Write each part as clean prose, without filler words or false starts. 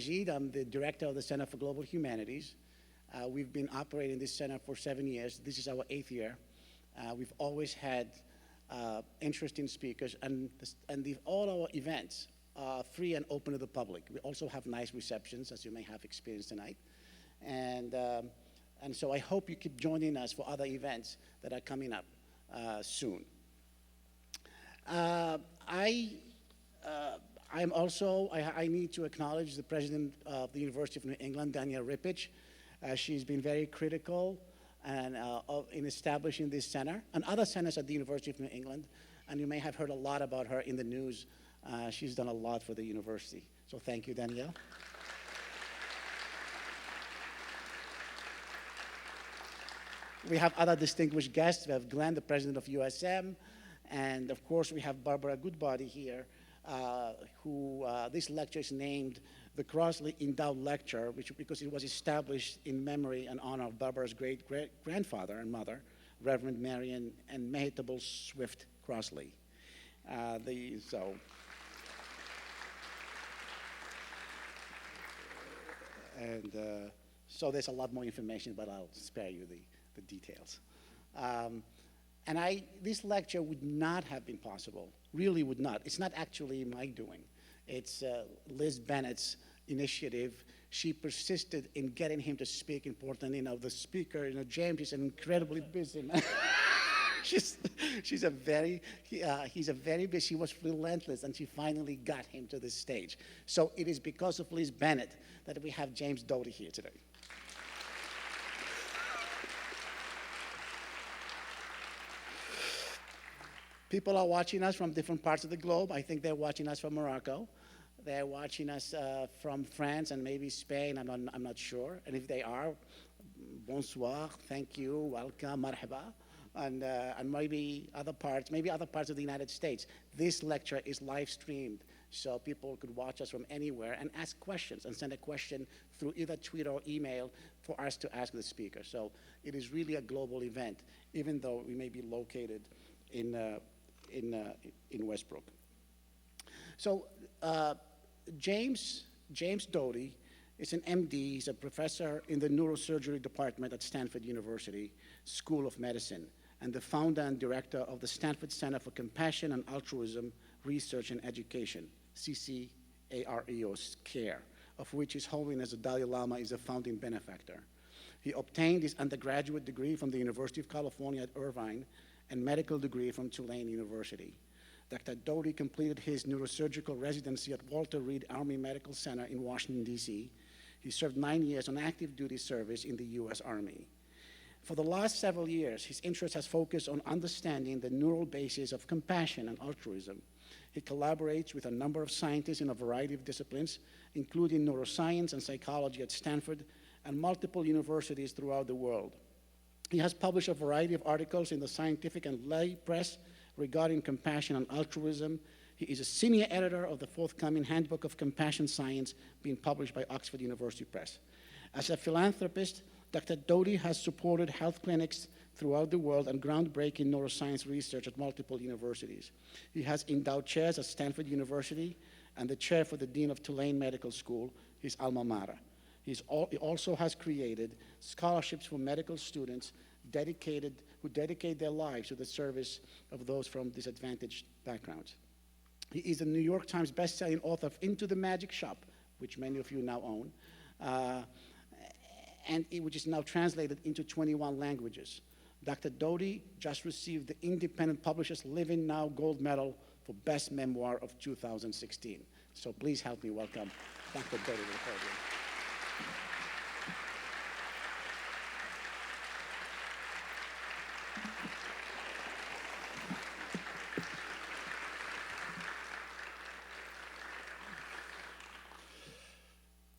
Majid. I'm the director of the Center for Global Humanities. We've been operating this center for 7 years. This is our 8th year. We've always had interesting speakers, and all our events are free and open to the public. We also have nice receptions, as you may have experienced tonight. And so I hope you keep joining us for other events that are coming up soon. I need to acknowledge the president of the University of New England, Danielle Rippich. She's been very critical in establishing this center and other centers at the University of New England. And you may have heard a lot about her in the news. She's done a lot for the university. So thank you, Danielle. We have other distinguished guests. We have Glenn, the president of USM. And of course, we have Barbara Goodbody here, who this lecture is named the Crossley Endowed Lecture, because it was established in memory and honor of Barbara's great-grandfather and mother, Reverend Marion and Mehitable Swift Crossley. So there's a lot more information, but I'll spare you the details. This lecture would not have been possible, really would not. It's not actually my doing. It's Liz Bennett's initiative. She persisted in getting him to speak importantly. The speaker, James is an incredibly busy man. He's a very busy, she was relentless, and she finally got him to this stage. So it is because of Liz Bennett that we have James Doty here today. People are watching us from different parts of the globe. I think they're watching us from Morocco. They're watching us from France and maybe Spain. I'm not sure. And if they are, bonsoir, thank you, welcome, marhaba, and maybe other parts of the United States. This lecture is live streamed, so people could watch us from anywhere and ask questions and send a question through either Twitter or email for us to ask the speaker. So it is really a global event, even though we may be located in Westbrook. So James Doty is an MD. He's a professor in the neurosurgery department at Stanford University School of Medicine and the founder and director of the Stanford Center for Compassion and Altruism Research and Education, CCAREO, CARE, of which His Holiness the Dalai Lama is a founding benefactor. He obtained his undergraduate degree from the University of California at Irvine and medical degree from Tulane University. Dr. Doty completed his neurosurgical residency at Walter Reed Army Medical Center in Washington, D.C. He served 9 years on active duty service in the U.S. Army. For the last several years, his interest has focused on understanding the neural basis of compassion and altruism. He collaborates with a number of scientists in a variety of disciplines, including neuroscience and psychology at Stanford and multiple universities throughout the world. He has published a variety of articles in the scientific and lay press regarding compassion and altruism. He is a senior editor of the forthcoming Handbook of Compassion Science being published by Oxford University Press. As a philanthropist, Dr. Doty has supported health clinics throughout the world and groundbreaking neuroscience research at multiple universities. He has endowed chairs at Stanford University and the chair for the Dean of Tulane Medical School, his alma mater. He also has created scholarships for medical students who dedicate their lives to the service of those from disadvantaged backgrounds. He is the New York Times best-selling author of Into the Magic Shop, which many of you now own, which is now translated into 21 languages. Dr. Doty just received the Independent Publishers Living Now Gold Medal for Best Memoir of 2016. So please help me welcome Dr. Doty to the podium.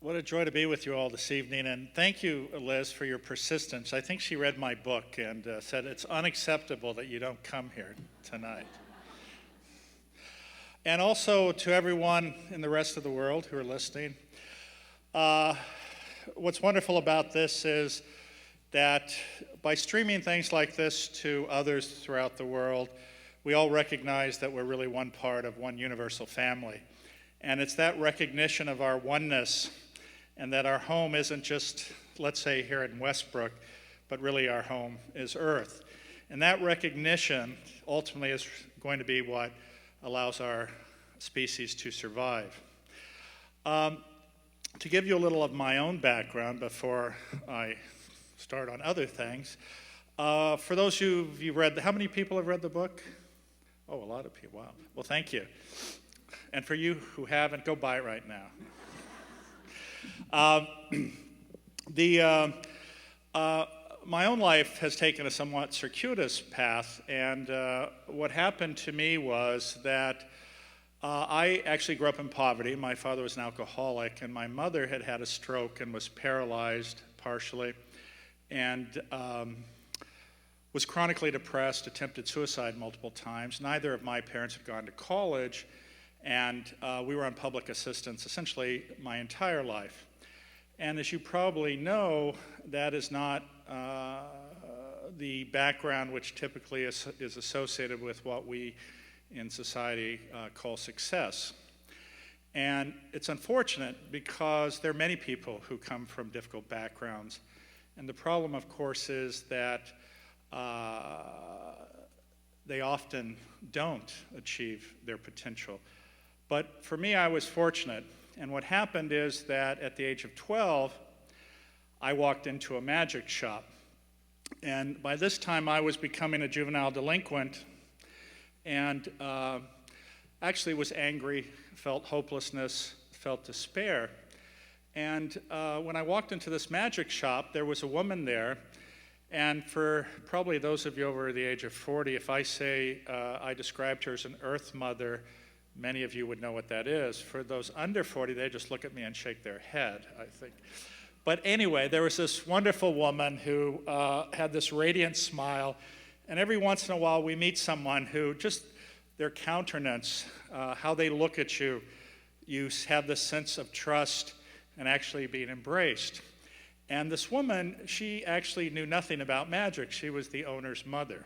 What a joy to be with you all this evening, and thank you, Liz, for your persistence. I think she read my book and said it's unacceptable that you don't come here tonight. And also to everyone in the rest of the world who are listening, what's wonderful about this is that by streaming things like this to others throughout the world, we all recognize that we're really one part of one universal family. And it's that recognition of our oneness and that our home isn't just, let's say, here in Westbrook, but really our home is Earth. And that recognition ultimately is going to be what allows our species to survive. To give you a little of my own background before I start on other things, for those of you read, how many people have read the book? Oh, a lot of people, wow. Well, thank you. And for you who haven't, go buy it right now. My own life has taken a somewhat circuitous path, and what happened to me was that I actually grew up in poverty. My father was an alcoholic, and my mother had had a stroke and was paralyzed partially, and was chronically depressed, attempted suicide multiple times. Neither of my parents had gone to college, and we were on public assistance essentially my entire life. And as you probably know, that is not the background which typically is associated with what we in society call success. And it's unfortunate because there are many people who come from difficult backgrounds. And the problem, of course, is that they often don't achieve their potential. But for me, I was fortunate. And what happened is that at the age of 12, I walked into a magic shop. And by this time, I was becoming a juvenile delinquent and actually was angry, felt hopelessness, felt despair. And when I walked into this magic shop, there was a woman there. And for probably those of you over the age of 40, if I say I described her as an earth mother, many of you would know what that is. For those under 40, they just look at me and shake their head, I think. But anyway, there was this wonderful woman who had this radiant smile. And every once in a while, we meet someone who just their countenance, how they look at you, you have this sense of trust and actually being embraced. And this woman, she actually knew nothing about magic. She was the owner's mother.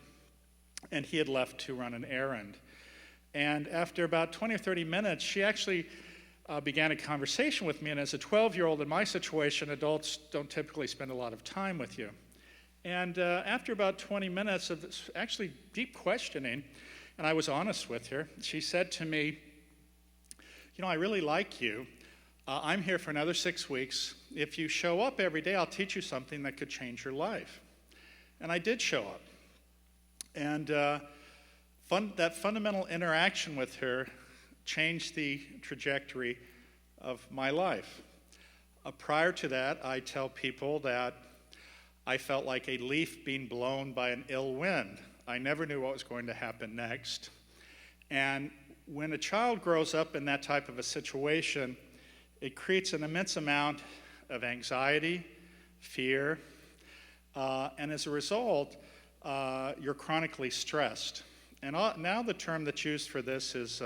And he had left to run an errand. And after about 20 or 30 minutes, she actually began a conversation with me. And as a 12-year-old in my situation, adults don't typically spend a lot of time with you. And after about 20 minutes of this actually deep questioning, and I was honest with her, she said to me, you know, I really like you. I'm here for another 6 weeks. If you show up every day, I'll teach you something that could change your life. And I did show up. And that fundamental interaction with her changed the trajectory of my life. Prior to that, I tell people that I felt like a leaf being blown by an ill wind. I never knew what was going to happen next. And when a child grows up in that type of a situation, it creates an immense amount of anxiety, fear, and as a result, you're chronically stressed. And now the term that's used for this is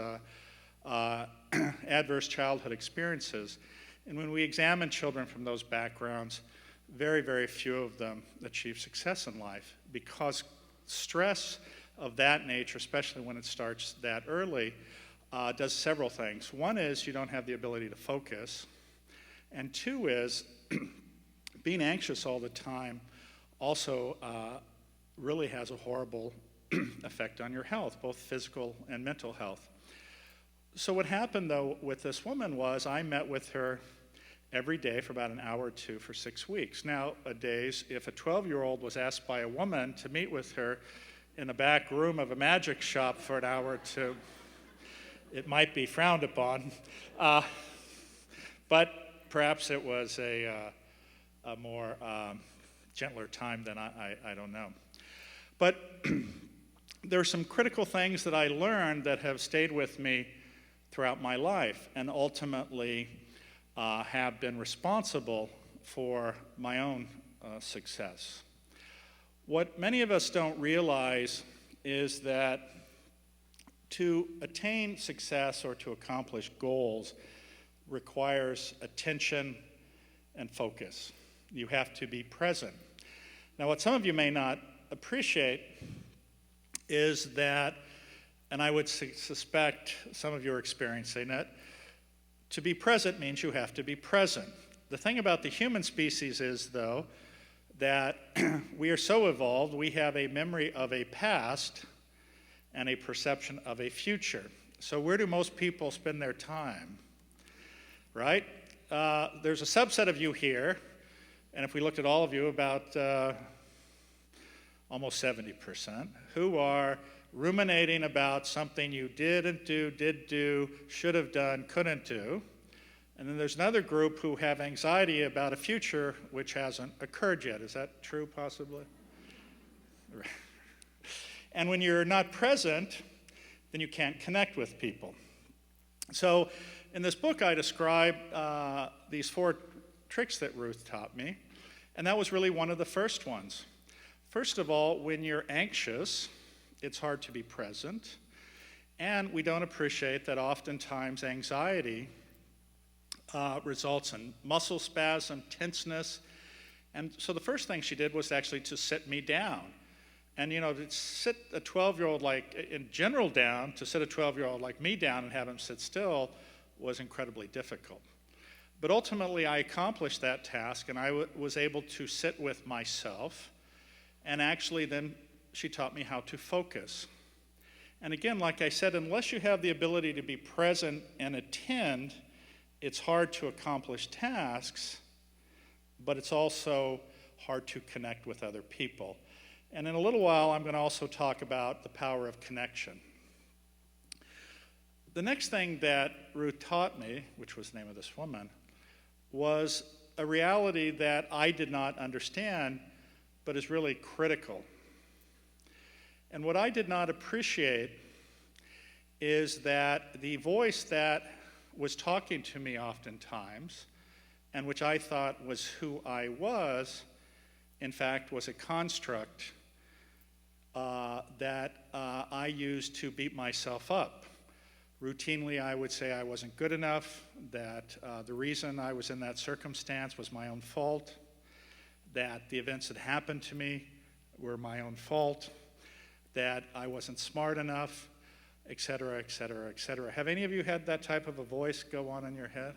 adverse childhood experiences. And when we examine children from those backgrounds, very, very few of them achieve success in life because stress of that nature, especially when it starts that early, does several things. One is you don't have the ability to focus. And two is being anxious all the time also really has a horrible effect on your health, both physical and mental health. So what happened, though, with this woman was I met with her every day for about an hour or two for 6 weeks. Nowadays, if a 12-year-old was asked by a woman to meet with her in the back room of a magic shop for an hour or two, it might be frowned upon. But perhaps it was a more gentler time than I don't know. But there are some critical things that I learned that have stayed with me throughout my life and ultimately have been responsible for my own success. What many of us don't realize is that to attain success or to accomplish goals requires attention and focus. You have to be present. Now, what some of you may not appreciate is that, and I would suspect some of you are experiencing it, to be present means you have to be present. The thing about the human species is, though, that we are so evolved, we have a memory of a past and a perception of a future. So where do most people spend their time, right? There's a subset of you here, and if we looked at all of you, about almost 70%, who are ruminating about something you didn't do, did do, should have done, couldn't do. And then there's another group who have anxiety about a future which hasn't occurred yet. Is that true, possibly? Right. And when you're not present, then you can't connect with people. So in this book, I describe these 4 tricks that Ruth taught me, and that was really one of the first ones. First of all, when you're anxious, it's hard to be present, and we don't appreciate that oftentimes anxiety results in muscle spasm, tenseness, and so the first thing she did was actually to sit me down. And to sit a 12-year-old in general down, to sit a 12-year-old like me down and have him sit still was incredibly difficult. But ultimately I accomplished that task, and I was able to sit with myself, and actually then she taught me how to focus. And again, like I said, unless you have the ability to be present and attend, it's hard to accomplish tasks, but it's also hard to connect with other people. And in a little while, I'm going to also talk about the power of connection. The next thing that Ruth taught me, which was the name of this woman, was a reality that I did not understand, but is really critical. And what I did not appreciate is that the voice that was talking to me oftentimes, and which I thought was who I was, in fact was a construct that I used to beat myself up. Routinely, I would say I wasn't good enough, that the reason I was in that circumstance was my own fault, that the events that happened to me were my own fault, that I wasn't smart enough, et cetera, et cetera, et cetera. Have any of you had that type of a voice go on in your head?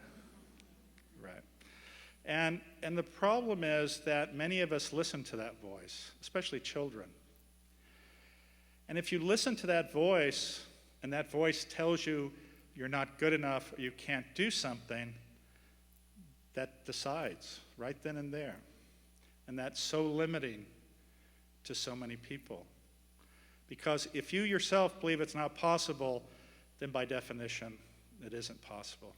Right. And the problem is that many of us listen to that voice, especially children. And if you listen to that voice, and that voice tells you you're not good enough or you can't do something, that decides right then and there. And that's so limiting to so many people. Because if you yourself believe it's not possible, then by definition, it isn't possible.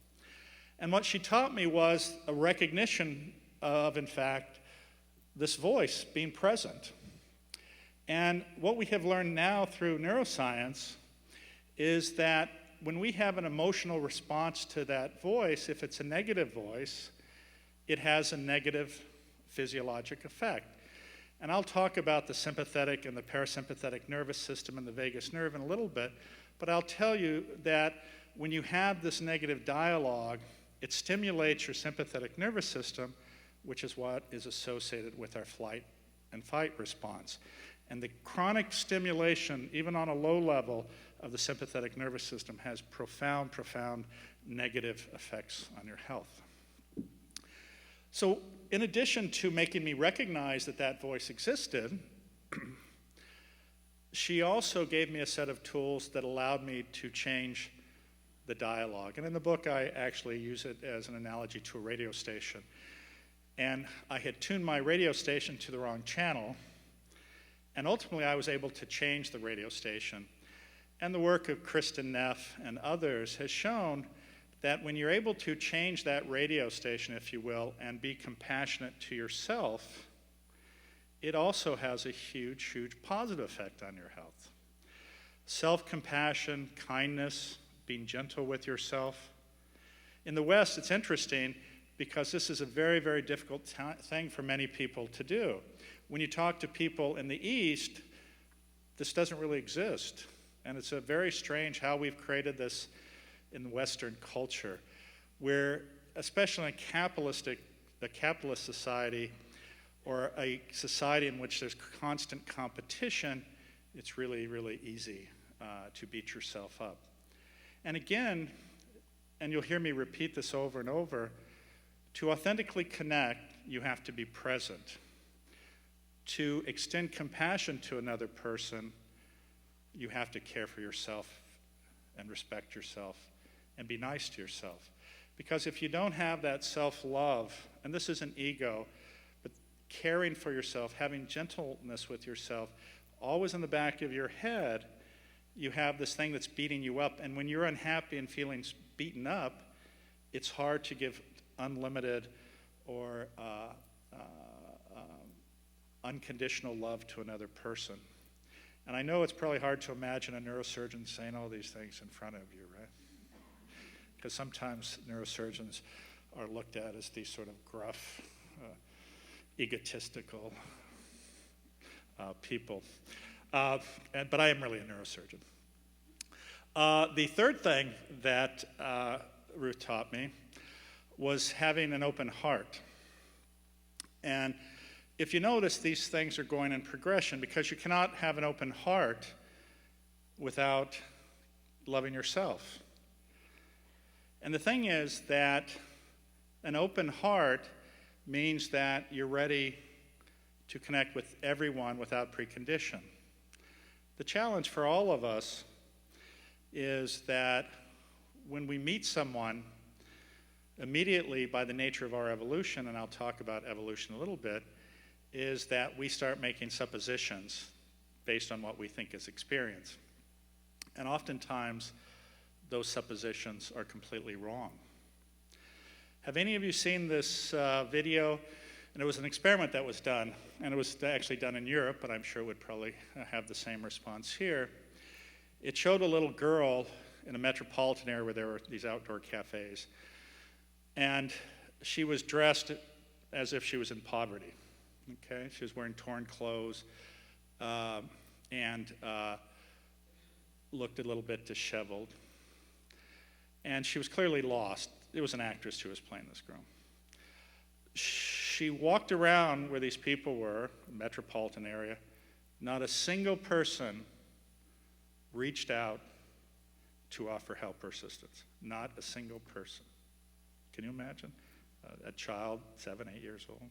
And what she taught me was a recognition of, in fact, this voice being present. And what we have learned now through neuroscience is that when we have an emotional response to that voice, if it's a negative voice, it has a negative physiologic effect. And I'll talk about the sympathetic and the parasympathetic nervous system and the vagus nerve in a little bit, but I'll tell you that when you have this negative dialogue, it stimulates your sympathetic nervous system, which is what is associated with our flight and fight response. And the chronic stimulation, even on a low level, of the sympathetic nervous system has profound, profound negative effects on your health. So in addition to making me recognize that that voice existed, she also gave me a set of tools that allowed me to change the dialogue. And in the book, I actually use it as an analogy to a radio station. And I had tuned my radio station to the wrong channel, and ultimately I was able to change the radio station. And the work of Kristen Neff and others has shown that when you're able to change that radio station, if you will, and be compassionate to yourself, it also has a huge, huge positive effect on your health. Self-compassion, kindness, being gentle with yourself. In the West, it's interesting because this is a very, very difficult thing for many people to do. When you talk to people in the East, this doesn't really exist. And it's a very strange how we've created this in the Western culture, where, especially in a capitalist society, or a society in which there's constant competition, it's really, really easy to beat yourself up. And again, and you'll hear me repeat this over and over, To authentically connect, you have to be present. To extend compassion to another person, you have to care for yourself and respect yourself and be nice to yourself. Because if you don't have that self-love, and this isn't ego, but caring for yourself, having gentleness with yourself, always in the back of your head, you have this thing that's beating you up. And when you're unhappy and feeling beaten up, it's hard to give unlimited or unconditional love to another person. And I know it's probably hard to imagine a neurosurgeon saying all these things in front of you, right? Because sometimes neurosurgeons are looked at as these sort of gruff, egotistical people. But I am really a neurosurgeon. The third thing that Ruth taught me was having an open heart. And if you notice, these things are going in progression because you cannot have an open heart without loving yourself. And the thing is that an open heart means that you're ready to connect with everyone without precondition. The challenge for all of us is that when we meet someone, immediately by the nature of our evolution, and I'll talk about evolution a little bit, is that we start making suppositions based on what we think is experience. And oftentimes, those suppositions are completely wrong. Have any of you seen this video? And it was an experiment that was done, and it was actually done in Europe, but I'm sure it would probably have the same response here. It showed a little girl in a metropolitan area where there were these outdoor cafes, and she was dressed as if she was in poverty. Okay, she was wearing torn clothes and looked a little bit disheveled. And she was clearly lost. It was an actress who was playing this girl. She walked around where these people were, metropolitan area. Not a single person reached out to offer help or assistance. Not a single person. Can you imagine? A child, 7, 8 years old,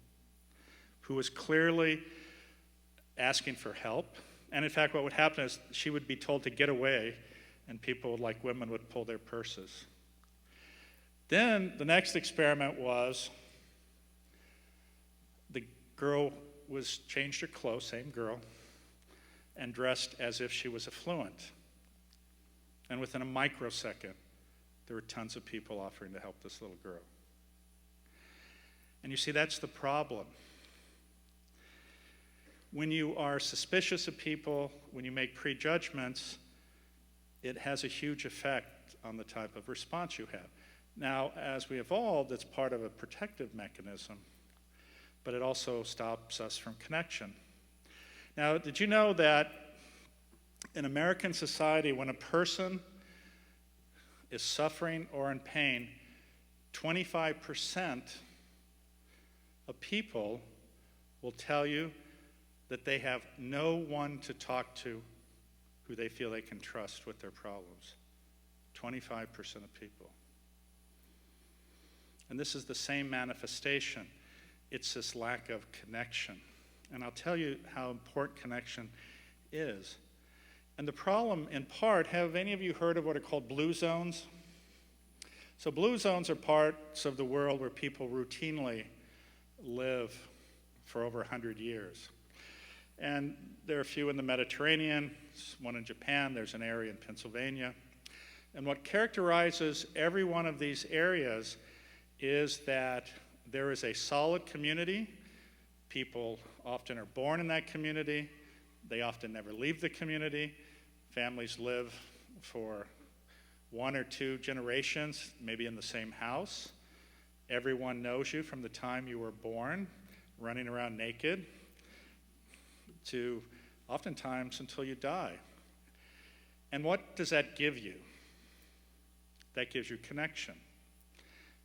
who was clearly asking for help. And in fact, what would happen is she would be told to get away, and people, like women, would pull their purses. Then the next experiment was the girl was changed her clothes, same girl, and dressed as if she was affluent. And within a microsecond, there were tons of people offering to help this little girl. And you see, that's the problem. When you are suspicious of people, when you make prejudgments, it has a huge effect on the type of response you have. Now, as we evolved, it's part of a protective mechanism, but it also stops us from connection. Now, did you know that in American society, when a person is suffering or in pain, 25% of people will tell you that they have no one to talk to who they feel they can trust with their problems. 25% of people. And this is the same manifestation. It's this lack of connection. And I'll tell you how important connection is. And the problem, in part, have any of you heard of what are called blue zones? So blue zones are parts of the world where people routinely live for over 100 years. And there are a few in the Mediterranean, one in Japan, there's an area in Pennsylvania. And what characterizes every one of these areas is that there is a solid community. People often are born in that community. They often never leave the community. Families live for 1 or 2 generations, maybe in the same house. Everyone knows you from the time you were born, running around naked, to oftentimes until you die. And what does that give you? That gives you connection.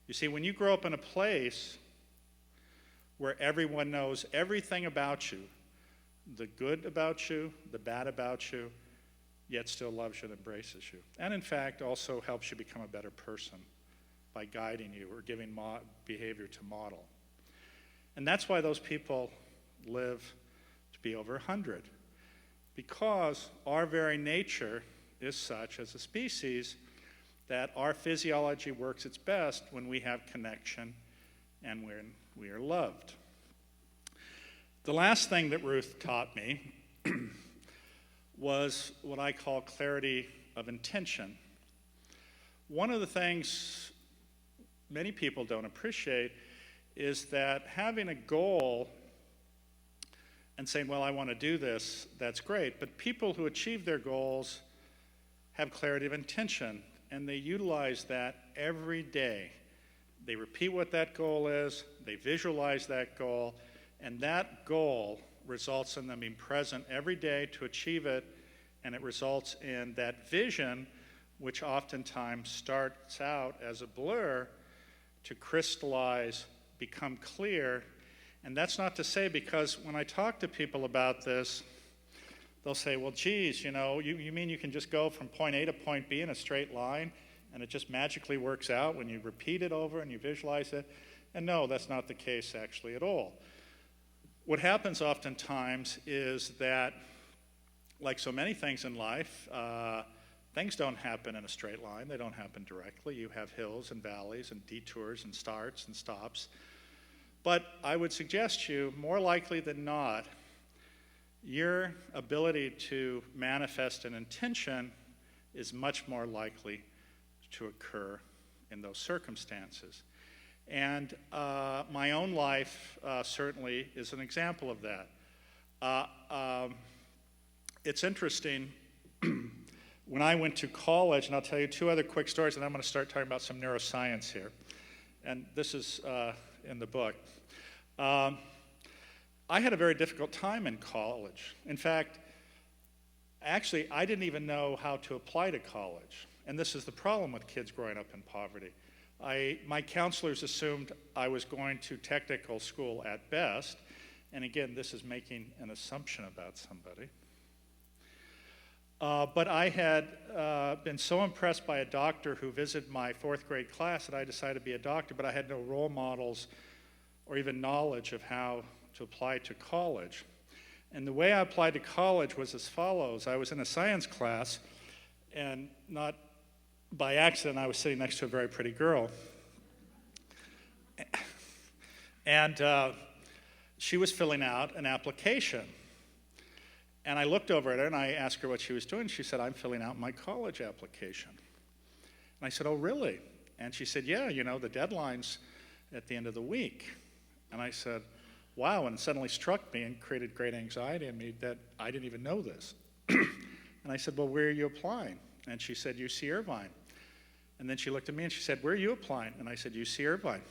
You see, when you grow up in a place where everyone knows everything about you, the good about you, the bad about you, yet still loves you and embraces you, and in fact also helps you become a better person by guiding you or giving behavior to model. And that's why those people live to be over 100, because our very nature is such as a species that our physiology works its best when we have connection and when we are loved. The last thing that Ruth taught me was what I call clarity of intention. One of the things many people don't appreciate is that having a goal and saying, well, I want to do this, that's great, but people who achieve their goals have clarity of intention, and they utilize that every day. They repeat what that goal is, they visualize that goal, and that goal results in them being present every day to achieve it, and it results in that vision, which oftentimes starts out as a blur, to crystallize, become clear. And that's not to say, because when I talk to people about this, they'll say, well, geez, you mean you can just go from point A to point B in a straight line, and it just magically works out when you repeat it over and you visualize it? And no, that's not the case actually at all. What happens oftentimes is that, like so many things in life, things don't happen in a straight line. They don't happen directly. You have hills and valleys and detours and starts and stops. But I would suggest to you, more likely than not, your ability to manifest an intention is much more likely to occur in those circumstances. And my own life certainly is an example of that. It's interesting, when I went to college, and I'll tell you two other quick stories, and I'm going to start talking about some neuroscience here. And this is in the book. I had a very difficult time in college. In fact, actually, I didn't even know how to apply to college. And this is the problem with kids growing up in poverty. My counselors assumed I was going to technical school at best. And again, this is making an assumption about somebody. But I had been so impressed by a doctor who visited my fourth grade class that I decided to be a doctor, but I had no role models or even knowledge of how to apply to college. And the way I applied to college was as follows. I was in a science class, and not by accident, I was sitting next to a very pretty girl. And she was filling out an application. And I looked over at her and I asked her what she was doing. She said, I'm filling out my college application. And I said, oh, really? And she said, yeah, the deadline's at the end of the week. And I said, wow, and it suddenly struck me and created great anxiety in me that I didn't even know this. And I said, well, where are you applying? And she said, UC Irvine. And then she looked at me and she said, where are you applying? And I said, UC Irvine.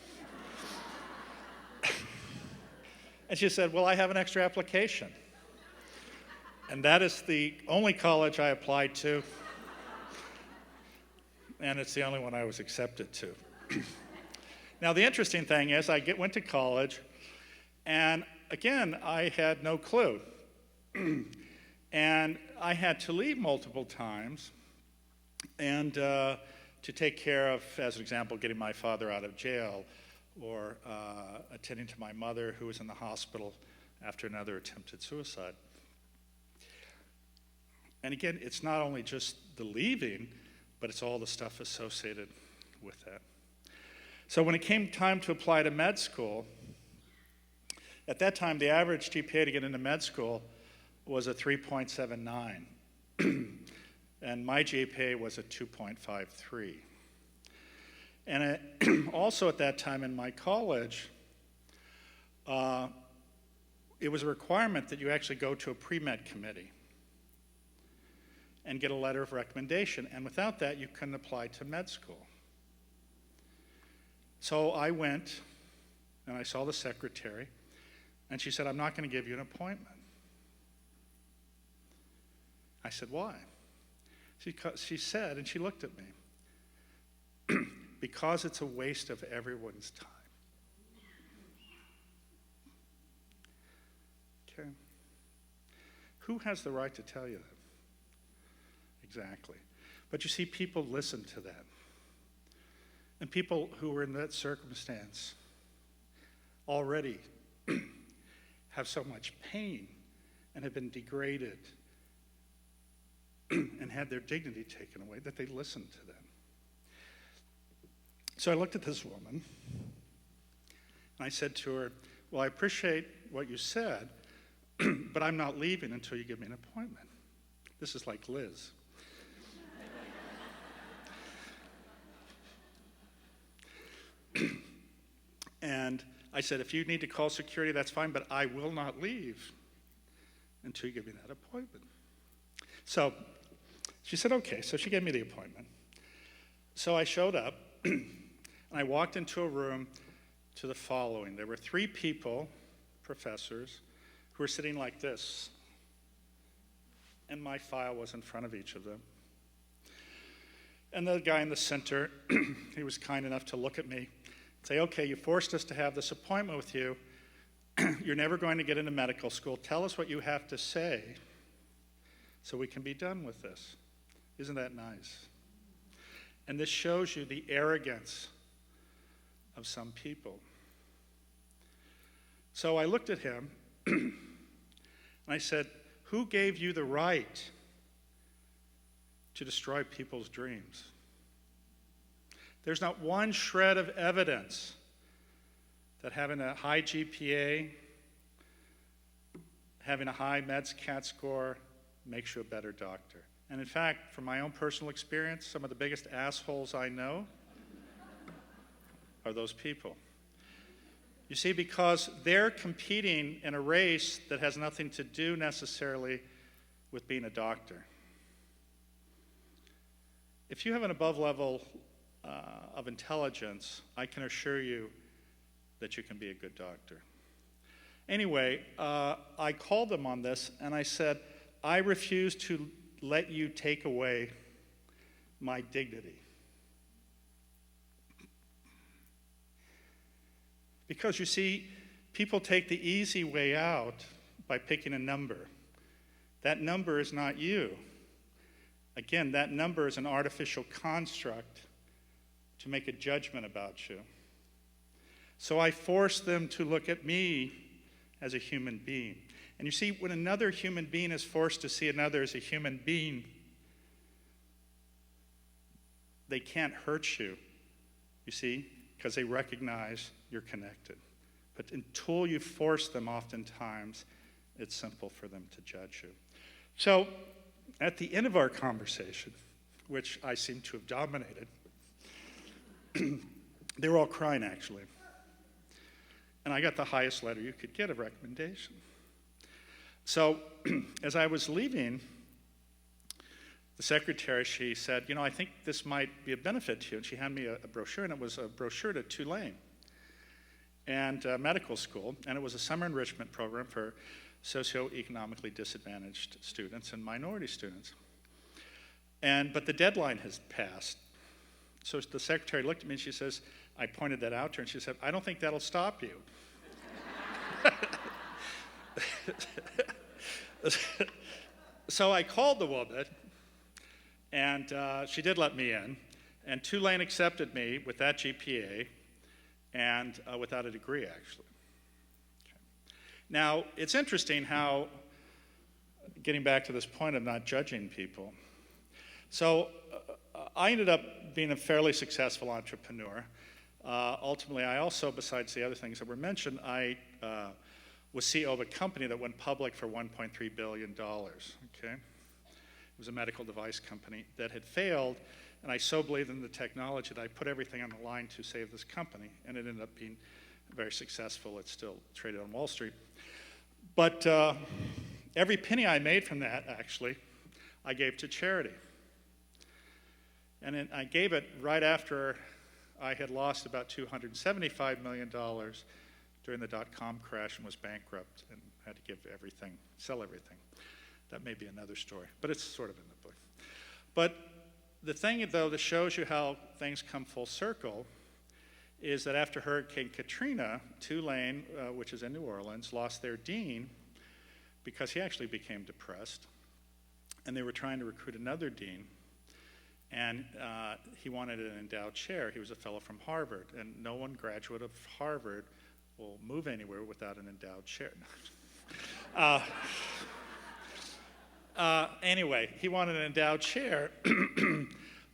And she said, well, I have an extra application. And that is the only college I applied to. And it's the only one I was accepted to. Now, the interesting thing is I went to college, and again, I had no clue. And I had to leave multiple times and to take care of, as an example, getting my father out of jail, or attending to my mother who was in the hospital after another attempted suicide. And again, it's not only just the leaving, but it's all the stuff associated with that. So when it came time to apply to med school, at that time, the average GPA to get into med school was a 3.79. And my GPA was a 2.53. And also at that time in my college, it was a requirement that you actually go to a pre-med committee and get a letter of recommendation. And without that, you couldn't apply to med school. So I went and I saw the secretary, and she said, I'm not going to give you an appointment. I said, why? She said, and she looked at me, because it's a waste of everyone's time. Okay. Who has the right to tell you that? Exactly. But you see, people listen to that. And people who were in that circumstance already have so much pain and have been degraded and had their dignity taken away that they listened to them. So I looked at this woman and I said to her, well, I appreciate what you said, but I'm not leaving until you give me an appointment. This is like Liz. And I said, if you need to call security, that's fine, but I will not leave until you give me that appointment. So she said, okay. So she gave me the appointment. So I showed up, and I walked into a room to the following. There were 3 people, professors, who were sitting like this, and my file was in front of each of them. And the guy in the center, he was kind enough to look at me and say, okay, you forced us to have this appointment with you. You're never going to get into medical school. Tell us what you have to say so we can be done with this. Isn't that nice? And this shows you the arrogance of some people. So I looked at him and I said, who gave you the right to destroy people's dreams? There's not one shred of evidence that having a high GPA, having a high Meds-Cat score makes you a better doctor. And in fact, from my own personal experience, some of the biggest assholes I know are those people. You see, because they're competing in a race that has nothing to do necessarily with being a doctor. If you have an above level of intelligence, I can assure you that you can be a good doctor. Anyway, I called them on this and I said, I refuse to let you take away my dignity. Because you see, people take the easy way out by picking a number. That number is not you. Again, that number is an artificial construct to make a judgment about you. So I force them to look at me as a human being. And you see, when another human being is forced to see another as a human being, they can't hurt you, you see, because they recognize you're connected. But until you force them, oftentimes, it's simple for them to judge you. So, at the end of our conversation, which I seem to have dominated, they were all crying, actually. And I got the highest letter you could get of recommendation. So, as I was leaving, the secretary, she said, you know, I think this might be a benefit to you. And she handed me a brochure, and it was a brochure to Tulane and medical school, and it was a summer enrichment program for socioeconomically disadvantaged students and minority students. But the deadline has passed. So the secretary looked at me and she says, I pointed that out to her, and she said, I don't think that'll stop you. So I called the woman, and she did let me in, and Tulane accepted me with that GPA and without a degree, actually. Okay. Now, it's interesting how, getting back to this point of not judging people, so I ended up being a fairly successful entrepreneur. Ultimately, I also, besides the other things that were mentioned, I was CEO of a company that went public for $1.3 billion, okay? It was a medical device company that had failed, and I so believed in the technology that I put everything on the line to save this company, and it ended up being very successful. It's still traded on Wall Street. But every penny I made from that, actually, I gave to charity. And I gave it right after I had lost about $275 million during the dot-com crash and was bankrupt and had to give everything, sell everything. That may be another story, but it's sort of in the book. But the thing, though, that shows you how things come full circle is that after Hurricane Katrina, Tulane, which is in New Orleans, lost their dean because he actually became depressed, and they were trying to recruit another dean. And he wanted an endowed chair. He was a fellow from Harvard, and no one graduate of Harvard will move anywhere without an endowed chair. Anyway, he wanted an endowed chair,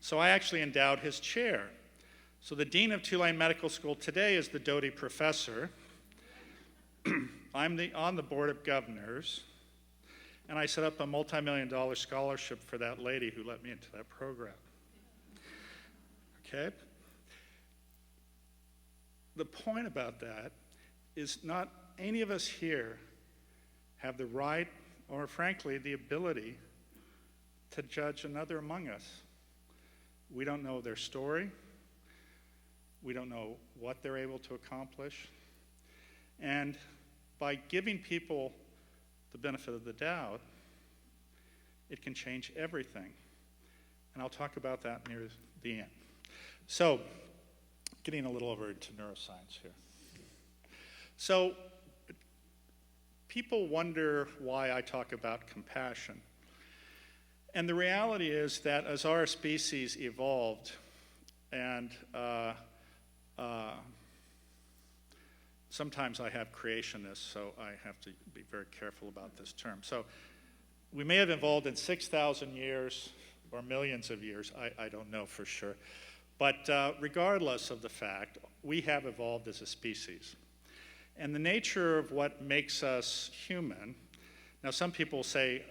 so I actually endowed his chair. So the dean of Tulane Medical School today is the Doty professor. I'm on the board of governors, and I set up a multi-million-dollar scholarship for that lady who let me into that program. Okay? The point about that is not any of us here have the right or, frankly, the ability to judge another among us. We don't know their story. We don't know what they're able to accomplish. And by giving people the benefit of the doubt, it can change everything. And I'll talk about that near the end. So, getting a little over into neuroscience here. So, people wonder why I talk about compassion. And the reality is that as our species evolved, and sometimes I have creationists, so I have to be very careful about this term. So we may have evolved in 6,000 years or millions of years, I don't know for sure. But regardless of the fact, we have evolved as a species. And the nature of what makes us human, now some people say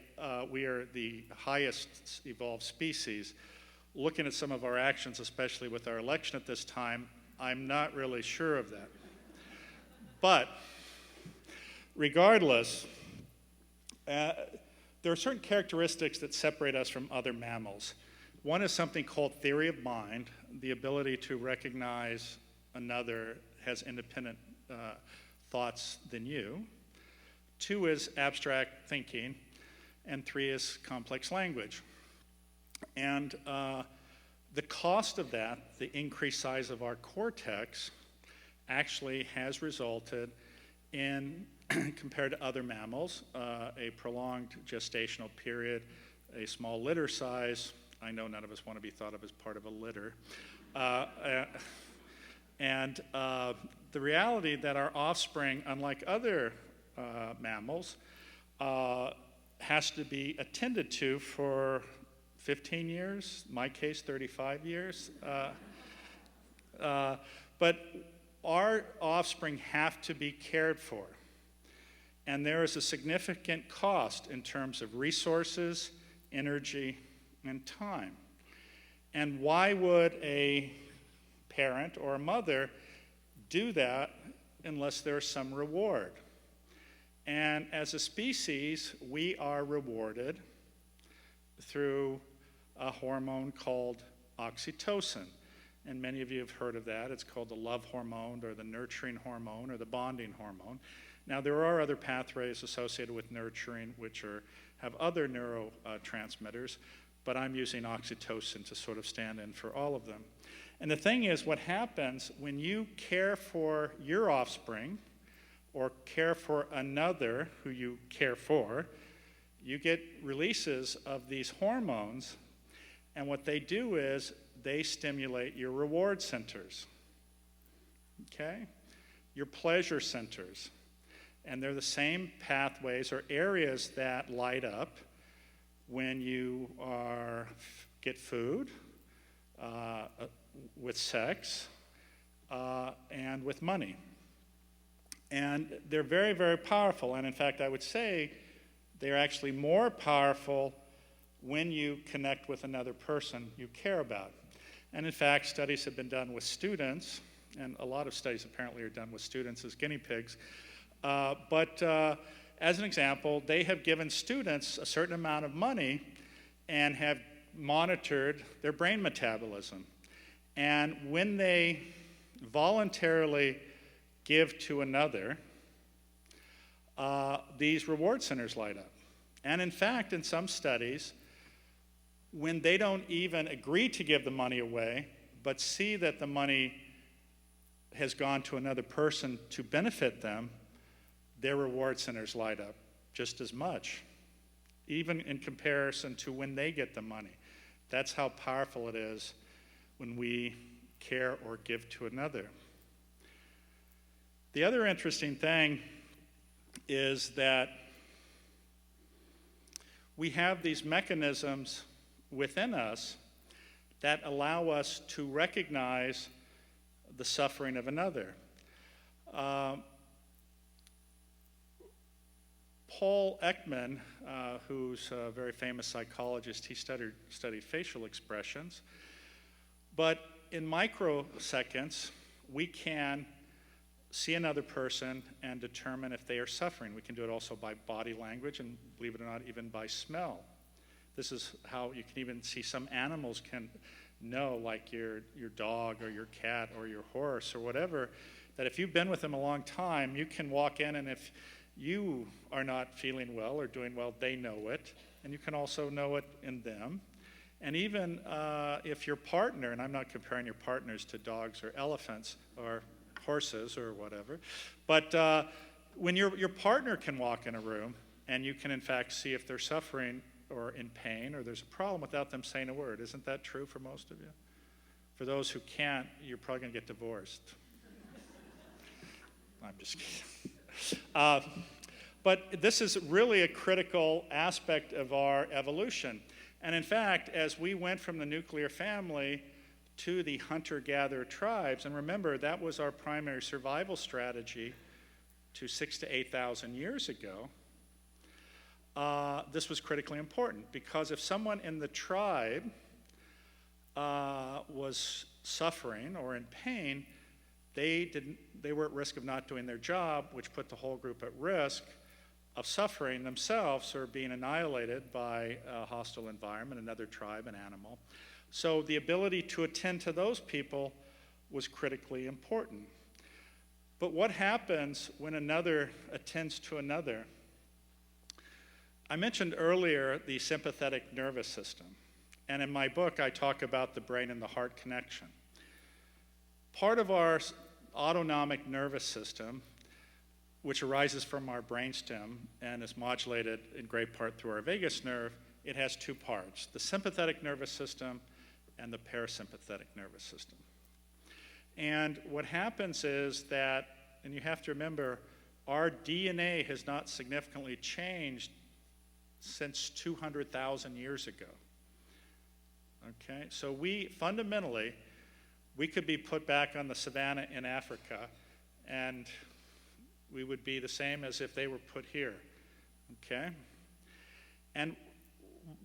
we are the highest evolved species. Looking at some of our actions, especially with our election at this time, I'm not really sure of that. But regardless, there are certain characteristics that separate us from other mammals. One is something called theory of mind, the ability to recognize another has independent thoughts than you. Two is abstract thinking, and three is complex language. And the cost of that, the increased size of our cortex, actually has resulted in, compared to other mammals, a prolonged gestational period, a small litter size. I know none of us want to be thought of as part of a litter. And the reality that our offspring, unlike other mammals, has to be attended to for 15 years, in my case 35 years. But our offspring have to be cared for. And there is a significant cost in terms of resources, energy, and time. And why would a parent or a mother do that unless there's some reward? And as a species, we are rewarded through a hormone called oxytocin. And many of you have heard of that. It's called the love hormone or the nurturing hormone or the bonding hormone. Now, there are other pathways associated with nurturing which have other neurotransmitters, but I'm using oxytocin to sort of stand in for all of them. And the thing is, what happens when you care for your offspring or care for another who you care for, you get releases of these hormones, and what they do is they stimulate your reward centers, okay? Your pleasure centers. And they're the same pathways or areas that light up when you get food, with sex, and with money. And they're very, very powerful. And in fact, I would say they're actually more powerful when you connect with another person you care about. And in fact, studies have been done with students, and a lot of studies apparently are done with students as guinea pigs. But as an example, they have given students a certain amount of money and have monitored their brain metabolism. And when they voluntarily give to another, these reward centers light up. And in fact, in some studies, when they don't even agree to give the money away, but see that the money has gone to another person to benefit them, their reward centers light up just as much, even in comparison to when they get the money. That's how powerful it is when we care or give to another. The other interesting thing is that we have these mechanisms within us that allow us to recognize the suffering of another. Paul Ekman, who's a very famous psychologist, he studied facial expressions. But in microseconds, we can see another person and determine if they are suffering. We can do it also by body language and, believe it or not, even by smell. This is how you can even see some animals can know, like your dog or your cat or your horse or whatever, that if you've been with them a long time, you can walk in, and if you are not feeling well or doing well, they know it, and you can also know it in them. And even if your partner, and I'm not comparing your partners to dogs or elephants or horses or whatever, but when your partner can walk in a room and you can in fact see if they're suffering or in pain or there's a problem without them saying a word. Isn't that true for most of you? For those who can't, you're probably going to get divorced. I'm just kidding. But this is really a critical aspect of our evolution. And in fact, as we went from the nuclear family to the hunter-gatherer tribes, and remember, that was our primary survival strategy to 6,000 to 8,000 years ago, this was critically important, because if someone in the tribe was suffering or in pain, they were at risk of not doing their job, which put the whole group at risk of suffering themselves or being annihilated by a hostile environment, another tribe, an animal. So the ability to attend to those people was critically important. But what happens when another attends to another? I mentioned earlier the sympathetic nervous system. And in my book, I talk about the brain and the heart connection. Part of our autonomic nervous system, which arises from our brainstem and is modulated in great part through our vagus nerve, it has two parts: the sympathetic nervous system and the parasympathetic nervous system. And what happens is that, and you have to remember, our DNA has not significantly changed since 200,000 years ago. Okay, so we fundamentally, we could be put back on the savannah in Africa and we would be the same as if they were put here, okay? And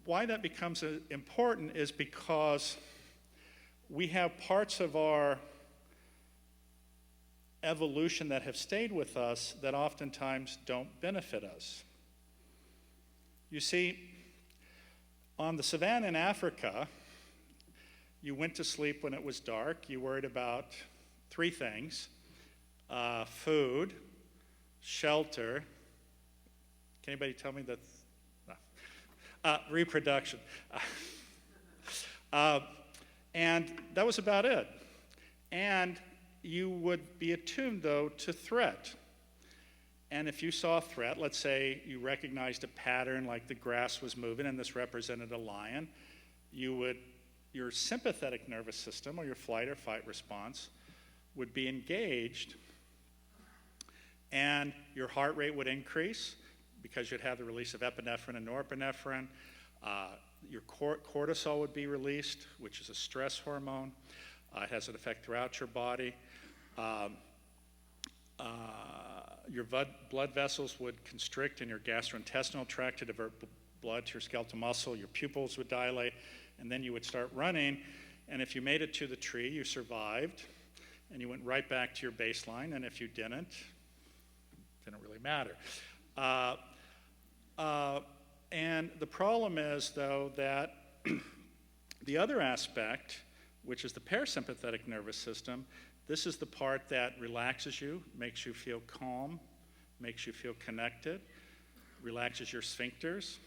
why that becomes important is because we have parts of our evolution that have stayed with us that oftentimes don't benefit us. You see, on the savannah in Africa, you went to sleep when it was dark. You worried about three things: food, shelter. Can anybody tell me that? No. Reproduction. And that was about it. And you would be attuned, though, to threat. And if you saw a threat, let's say you recognized a pattern like the grass was moving and this represented a lion, your sympathetic nervous system or your flight or fight response would be engaged, and your heart rate would increase because you'd have the release of epinephrine and norepinephrine. Your cortisol would be released, which is a stress hormone. It has an effect throughout your body. Your blood vessels would constrict in your gastrointestinal tract to divert blood to your skeletal muscle. Your pupils would dilate, and then you would start running. And if you made it to the tree, you survived, and you went right back to your baseline. And if you didn't, it didn't really matter. And the problem is, though, that the other aspect, which is the parasympathetic nervous system, this is the part that relaxes you, makes you feel calm, makes you feel connected, relaxes your sphincters,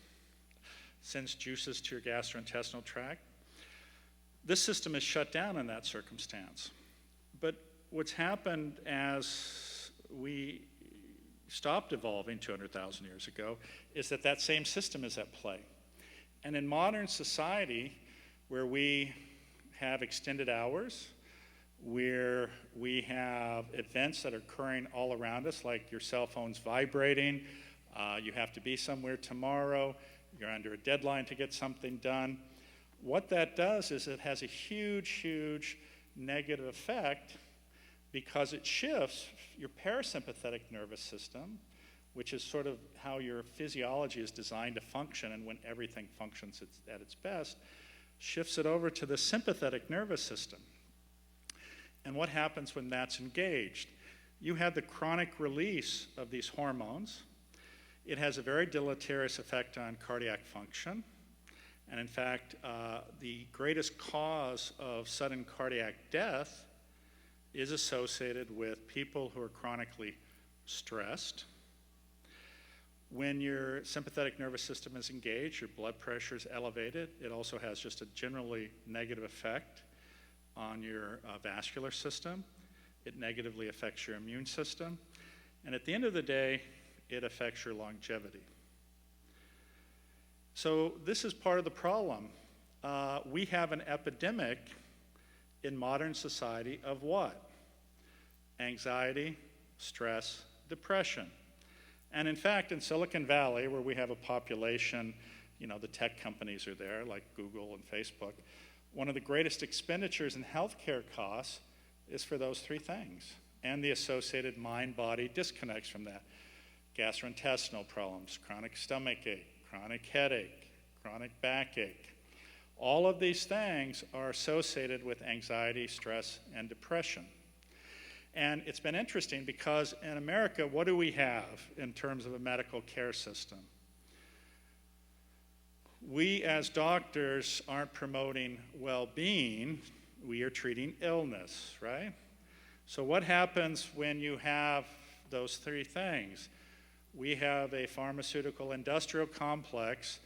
sends juices to your gastrointestinal tract. This system is shut down in that circumstance. But what's happened as we stopped evolving 200,000 years ago is that same system is at play. And in modern society, where we have extended hours, where we have events that are occurring all around us, like your cell phone's vibrating, you have to be somewhere tomorrow, you're under a deadline to get something done. What that does is it has a huge, huge negative effect because it shifts your parasympathetic nervous system, which is sort of how your physiology is designed to function, and when everything functions at its best, shifts it over to the sympathetic nervous system. And what happens when that's engaged? You have the chronic release of these hormones. It has a very deleterious effect on cardiac function. And in fact, the greatest cause of sudden cardiac death is associated with people who are chronically stressed. When your sympathetic nervous system is engaged, your blood pressure is elevated. It also has just a generally negative effect on your vascular system. It negatively affects your immune system. And at the end of the day, it affects your longevity. So this is part of the problem. We have an epidemic in modern society of what? Anxiety, stress, depression. And in fact, in Silicon Valley, where we have a population, the tech companies are there, like Google and Facebook, one of the greatest expenditures in healthcare costs is for those three things, and the associated mind-body disconnects from that. Gastrointestinal problems, chronic stomach ache, chronic headache, chronic backache. All of these things are associated with anxiety, stress, and depression. And it's been interesting because in America, what do we have in terms of a medical care system? We as doctors aren't promoting well-being, we are treating illness, right? So what happens when you have those three things? We have a pharmaceutical industrial complex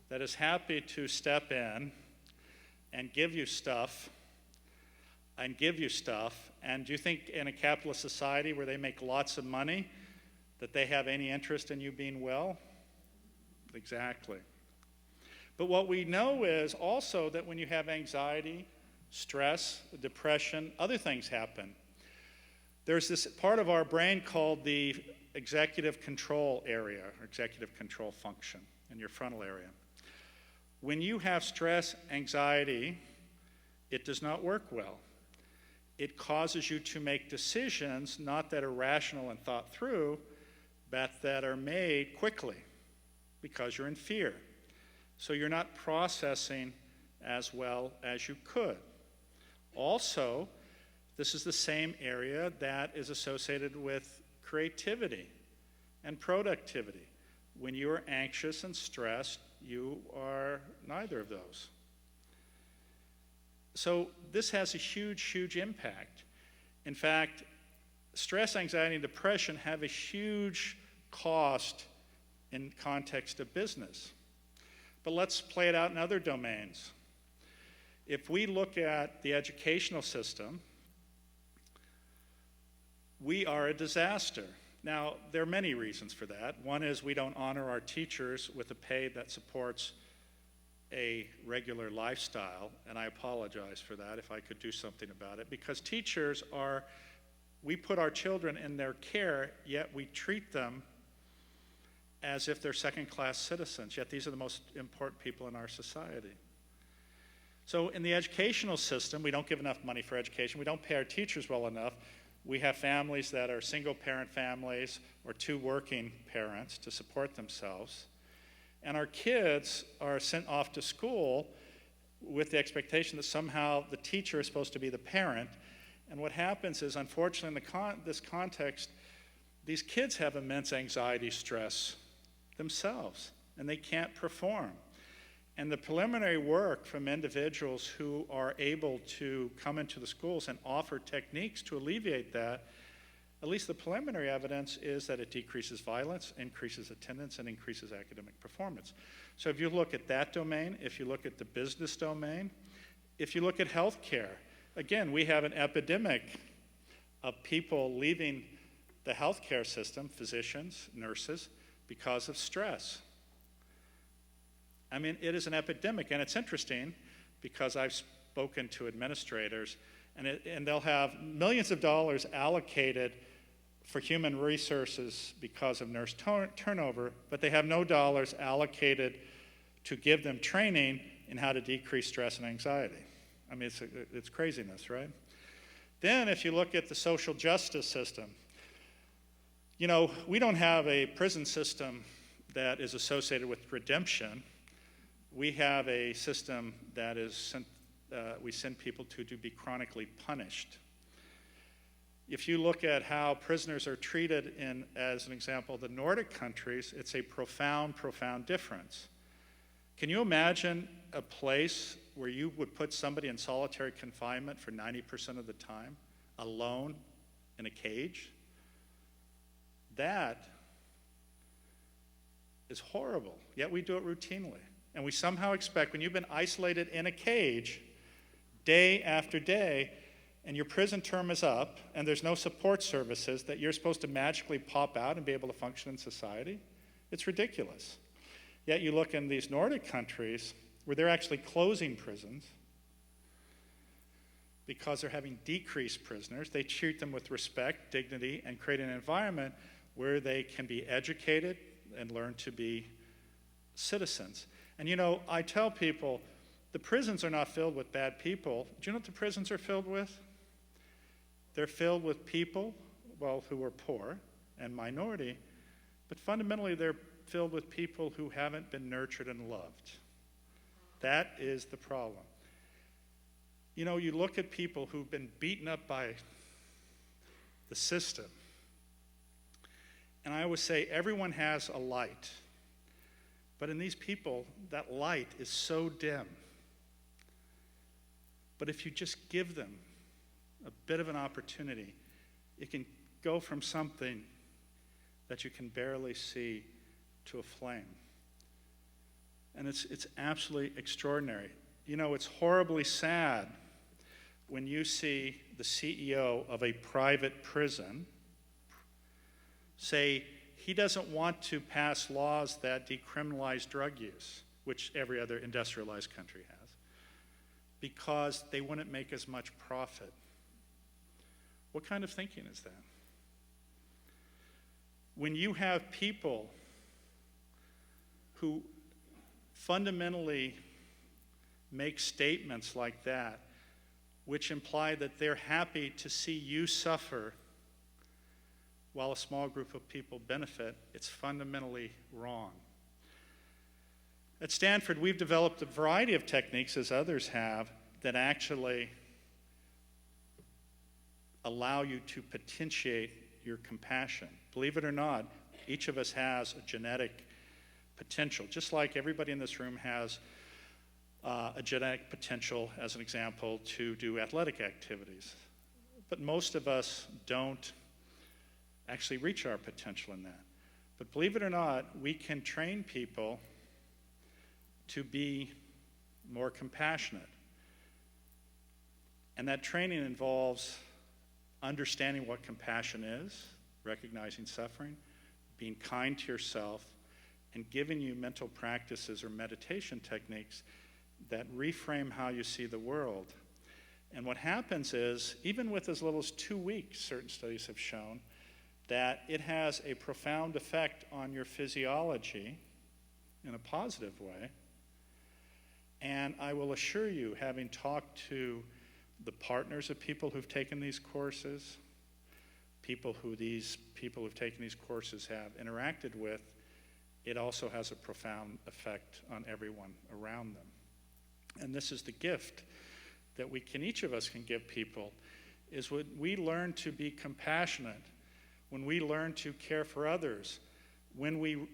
that is happy to step in and give you stuff, and do you think in a capitalist society where they make lots of money that they have any interest in you being well? Exactly. But what we know is also that when you have anxiety, stress, depression, other things happen. There's this part of our brain called the executive control area, or executive control function in your frontal area. When you have stress, anxiety, it does not work well. It causes you to make decisions not that are rational and thought through, but that are made quickly because you're in fear. So you're not processing as well as you could. Also, this is the same area that is associated with creativity and productivity. When you are anxious and stressed, you are neither of those. So this has a huge, huge impact. In fact, stress, anxiety, and depression have a huge cost in context of business. But let's play it out in other domains. If we look at the educational system, we are a disaster. Now, there are many reasons for that. One is we don't honor our teachers with a pay that supports a regular lifestyle, and I apologize for that if I could do something about it, because teachers we put our children in their care, yet we treat them as if they're second-class citizens, yet these are the most important people in our society. So in the educational system, we don't give enough money for education. We don't pay our teachers well enough. We have families that are single-parent families or two working parents to support themselves. And our kids are sent off to school with the expectation that somehow the teacher is supposed to be the parent. And what happens is, unfortunately, in this context, these kids have immense anxiety, stress themselves, and they can't perform. And the preliminary work from individuals who are able to come into the schools and offer techniques to alleviate that, at least the preliminary evidence is that it decreases violence, increases attendance, and increases academic performance. So if you look at that domain, if you look at the business domain, if you look at healthcare, again, we have an epidemic of people leaving the healthcare system, physicians, nurses, because of stress. I mean, it is an epidemic, and it's interesting because I've spoken to administrators, and they'll have millions of dollars allocated for human resources because of nurse turnover, but they have no dollars allocated to give them training in how to decrease stress and anxiety. I mean, it's craziness, right? Then if you look at the social justice system, you know, we don't have a prison system that is associated with redemption. We have a system that is we send people to be chronically punished. If you look at how prisoners are treated in, as an example, the Nordic countries, it's a profound, profound difference. Can you imagine a place where you would put somebody in solitary confinement for 90% of the time, alone in a cage? That is horrible, yet we do it routinely. And we somehow expect, when you've been isolated in a cage day after day, and your prison term is up, and there's no support services, that you're supposed to magically pop out and be able to function in society? It's ridiculous. Yet you look in these Nordic countries where they're actually closing prisons because they're having decreased prisoners. They treat them with respect, dignity, and create an environment where they can be educated and learn to be citizens. And you know, I tell people, the prisons are not filled with bad people. Do you know what the prisons are filled with? They're filled with people, well, who are poor and minority, but fundamentally they're filled with people who haven't been nurtured and loved. That is the problem. You know, you look at people who've been beaten up by the system, and I always say everyone has a light, but in these people, that light is so dim. But if you just give them a bit of an opportunity, it can go from something that you can barely see to a flame. And it's absolutely extraordinary. You know, it's horribly sad when you see the CEO of a private prison say he doesn't want to pass laws that decriminalize drug use, which every other industrialized country has, because they wouldn't make as much profit. What kind of thinking is that? When you have people who fundamentally make statements like that, which imply that they're happy to see you suffer while a small group of people benefit, it's fundamentally wrong. At Stanford, we've developed a variety of techniques, as others have, that actually allow you to potentiate your compassion. Believe it or not, each of us has a genetic potential, just like everybody in this room has a genetic potential, as an example, to do athletic activities. But most of us don't actually reach our potential in that. But believe it or not, we can train people to be more compassionate. And that training involves understanding what compassion is, recognizing suffering, being kind to yourself, and giving you mental practices or meditation techniques that reframe how you see the world. And what happens is, even with as little as 2 weeks, certain studies have shown that it has a profound effect on your physiology in a positive way. And I will assure you, having talked to the partners of people who've taken these courses, people who've taken these courses have interacted with, it also has a profound effect on everyone around them. And this is the gift that each of us can give people, is when we learn to be compassionate, when we learn to care for others, when we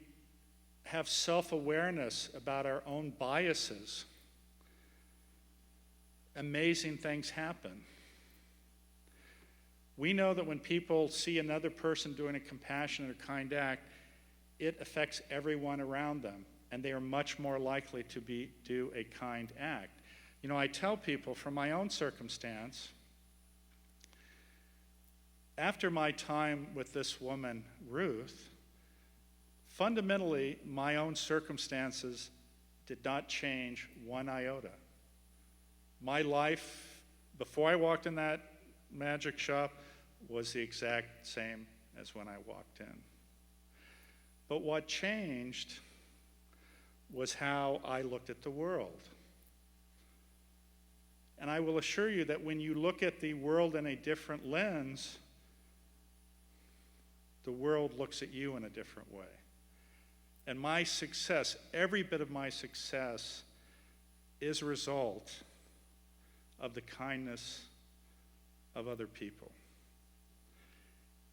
have self-awareness about our own biases, amazing things happen. We know that when people see another person doing a compassionate or kind act, it affects everyone around them, and they are much more likely to do a kind act. You know, I tell people from my own circumstance, after my time with this woman, Ruth, fundamentally, my own circumstances did not change one iota. My life, before I walked in that magic shop, was the exact same as when I walked in. But what changed was how I looked at the world. And I will assure you that when you look at the world in a different lens, the world looks at you in a different way. And my success, every bit of my success, is a result of the kindness of other people.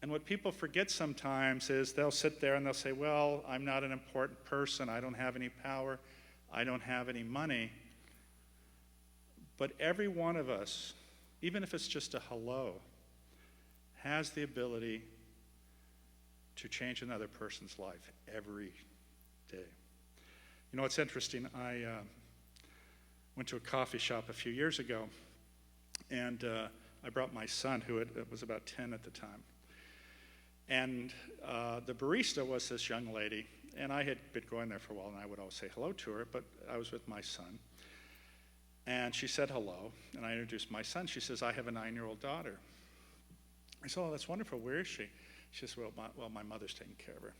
And what people forget sometimes is they'll sit there and they'll say, well, I'm not an important person, I don't have any power, I don't have any money. But every one of us, even if it's just a hello, has the ability to change another person's life every day. You know, it's interesting. I went to a coffee shop a few years ago, and I brought my son, who was about 10 at the time. And the barista was this young lady, and I had been going there for a while, and I would always say hello to her, but I was with my son. And she said hello, and I introduced my son. She says, I have a 9-year-old daughter. I said, oh, that's wonderful. Where is she? She says, well, my mother's taking care of her.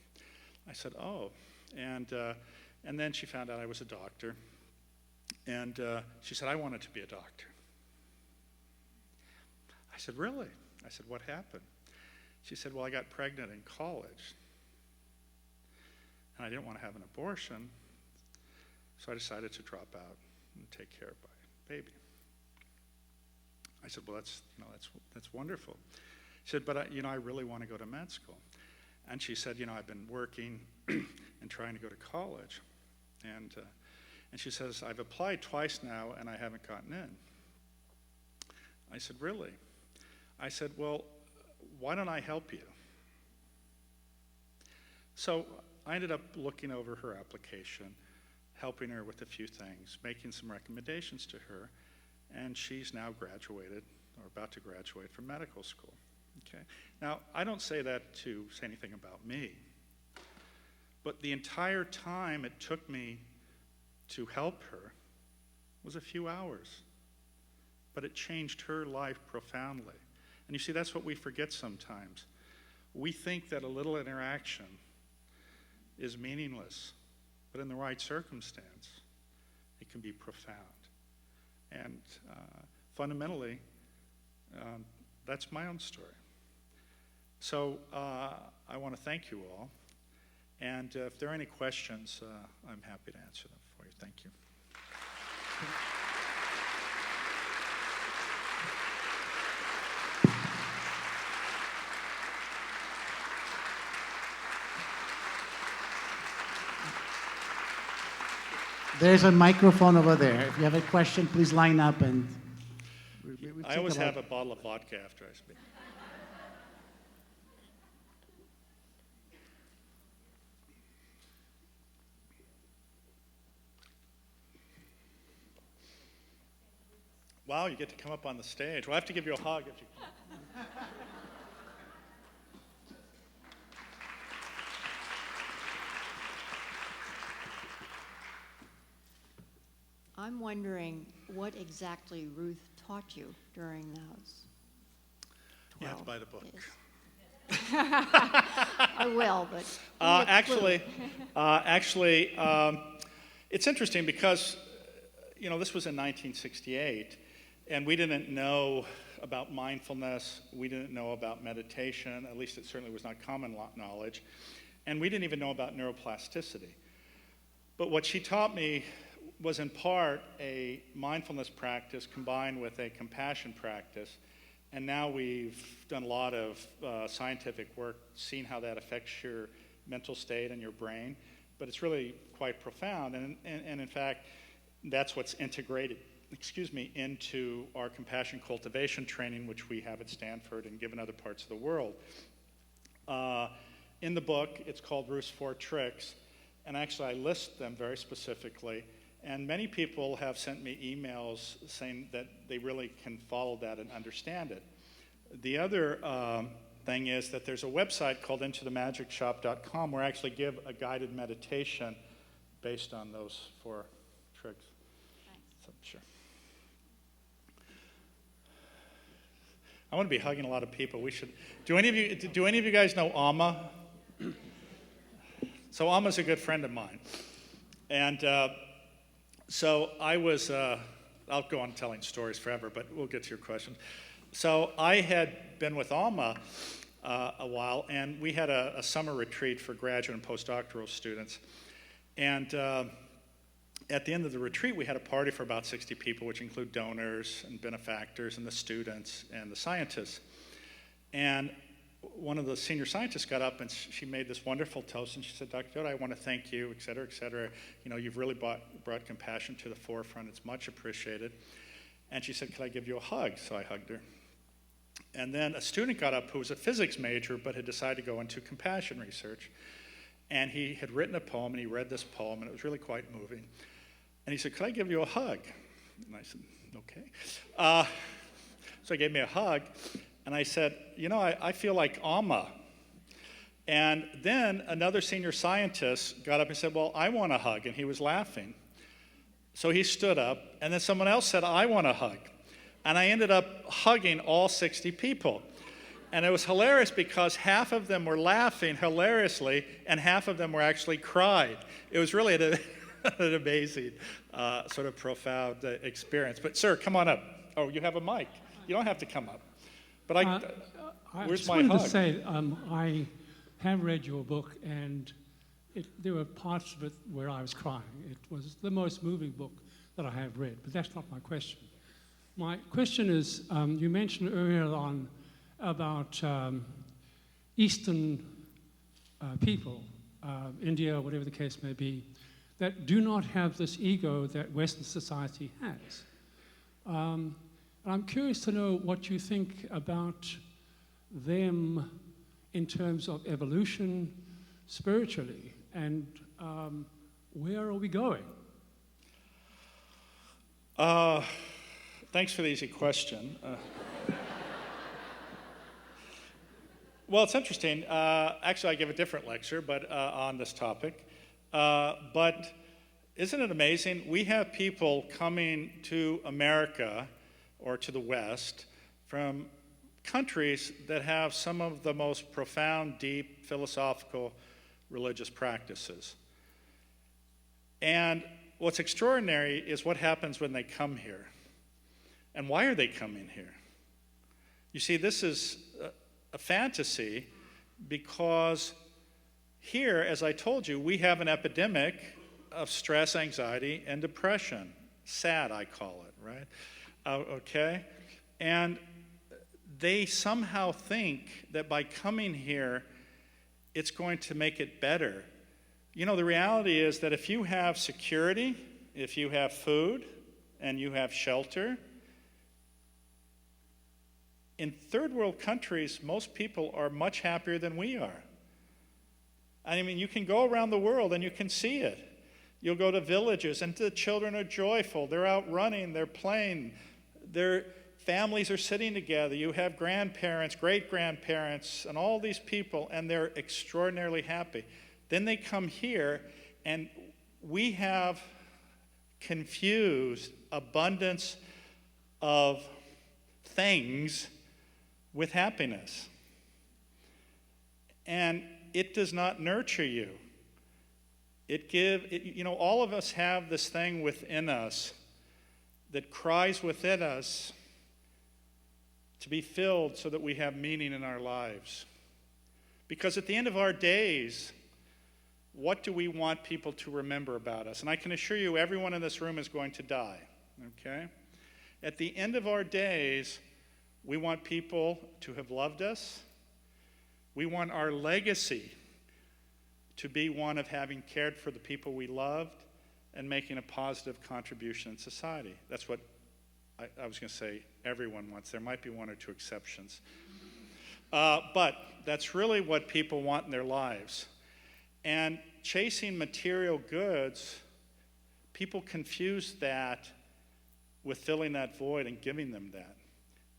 I said, oh. And then she found out I was a doctor. And she said, I wanted to be a doctor. I said, really? I said, what happened? She said, well, I got pregnant in college. And I didn't want to have an abortion, so I decided to drop out and take care of my baby. I said, well, that's wonderful. She said, but I really want to go to med school. And she said, I've been working and trying to go to college. And she says, I've applied twice now and I haven't gotten in. I said, really? I said, well, why don't I help you? So I ended up looking over her application, helping her with a few things, making some recommendations to her, and she's now graduated, or about to graduate from medical school. Okay. Now, I don't say that to say anything about me, but the entire time it took me to help her was a few hours, but it changed her life profoundly. And you see, that's what we forget sometimes. We think that a little interaction is meaningless, but in the right circumstance, it can be profound. And fundamentally, that's my own story. So I want to thank you all. And if there are any questions, I'm happy to answer them for you. Thank you. There's a microphone over there. If you have a question, please line up and we'll I always have a bottle of vodka after I speak. Wow, you get to come up on the stage. We'll have to give you a hug if you can. I'm wondering what exactly Ruth taught you during those 12 You have to buy the book. days. I will, but actually, it's interesting because this was in 1968, and we didn't know about mindfulness. We didn't know about meditation. At least it certainly was not common knowledge, and we didn't even know about neuroplasticity. But what she taught me was in part a mindfulness practice combined with a compassion practice. And now we've done a lot of scientific work, seeing how that affects your mental state and your brain. But it's really quite profound. And in fact, that's what's integrated, into our compassion cultivation training, which we have at Stanford and give in other parts of the world. In the book, it's called Ruth's 4 Tricks. And actually, I list them very specifically. And many people have sent me emails saying that they really can follow that and understand it. The other thing is that there's a website called intothemagicshop.com where I actually give a guided meditation based on those 4 tricks. thanks. So, sure. I want to be hugging a lot of people. We should. Do any of you guys know Alma? So Alma's a good friend of mine. And so I was, I'll go on telling stories forever, but we'll get to your question. So I had been with Alma a while, and we had a summer retreat for graduate and postdoctoral students. And at the end of the retreat, we had a party for about 60 people, which include donors and benefactors and the students and the scientists. And one of the senior scientists got up and she made this wonderful toast, and she said, Dr. Doty, I want to thank you, et cetera, et cetera. You know, you've really brought compassion to the forefront. It's much appreciated. And she said, could I give you a hug? So I hugged her. And then a student got up who was a physics major but had decided to go into compassion research. And he had written a poem, and he read this poem, and it was really quite moving. And he said, could I give you a hug? And I said, okay. So he gave me a hug. And I said, you know, I feel like Alma. And then another senior scientist got up and said, well, I want a hug. And he was laughing. So he stood up, and then someone else said, I want a hug. And I ended up hugging all 60 people. And it was hilarious because half of them were laughing hilariously, and half of them were actually cried. It was really an amazing, sort of profound experience. But sir, come on up. Oh, you have a mic. You don't have to come up. But I where's just my wanted hug? to say I have read your book, and there were parts of it where I was crying. It was the most moving book that I have read, but that's not my question. My question is, you mentioned earlier on about Eastern people, India, whatever the case may be, that do not have this ego that Western society has. I'm curious to know what you think about them in terms of evolution spiritually, and where are we going? Thanks for the easy question. Well, it's interesting. Actually, I gave a different lecture, but on this topic. But isn't it amazing? We have people coming to America or to the West from countries that have some of the most profound, deep, philosophical, religious practices. And what's extraordinary is what happens when they come here. And why are they coming here? You see, this is a fantasy because here, as I told you, we have an epidemic of stress, anxiety, and depression. SAD, I call it, right? Okay? And they somehow think that by coming here, it's going to make it better. You know, the reality is that if you have security, if you have food, and you have shelter, in third world countries, most people are much happier than we are. I mean, you can go around the world and you can see it. You'll go to villages and the children are joyful. They're out running, they're playing, their families are sitting together. You have grandparents, great-grandparents, and all these people, and they're extraordinarily happy. Then they come here, and we have confused abundance of things with happiness. And it does not nurture you. You know, all of us have this thing within us that cries within us to be filled so that we have meaning in our lives. Because at the end of our days, what do we want people to remember about us? And I can assure you, everyone in this room is going to die, okay? At the end of our days, we want people to have loved us. We want our legacy to be one of having cared for the people we loved and making a positive contribution in society. That's what I was going to say everyone wants. There might be one or two exceptions. But that's really what people want in their lives. And chasing material goods, people confuse that with filling that void and giving them that.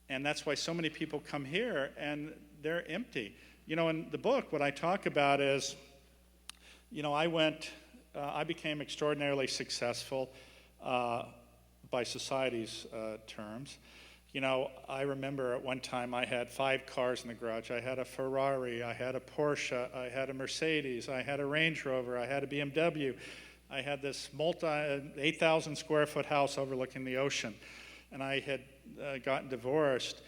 And that's why so many people come here and they're empty. You know, in the book, what I talk about is, you know, I became extraordinarily successful by society's terms. You know, I remember at one time I had 5 cars in the garage. I had a Ferrari, I had a Porsche, I had a Mercedes, I had a Range Rover, I had a BMW. I had this 8,000 square foot house overlooking the ocean. And I had gotten divorced,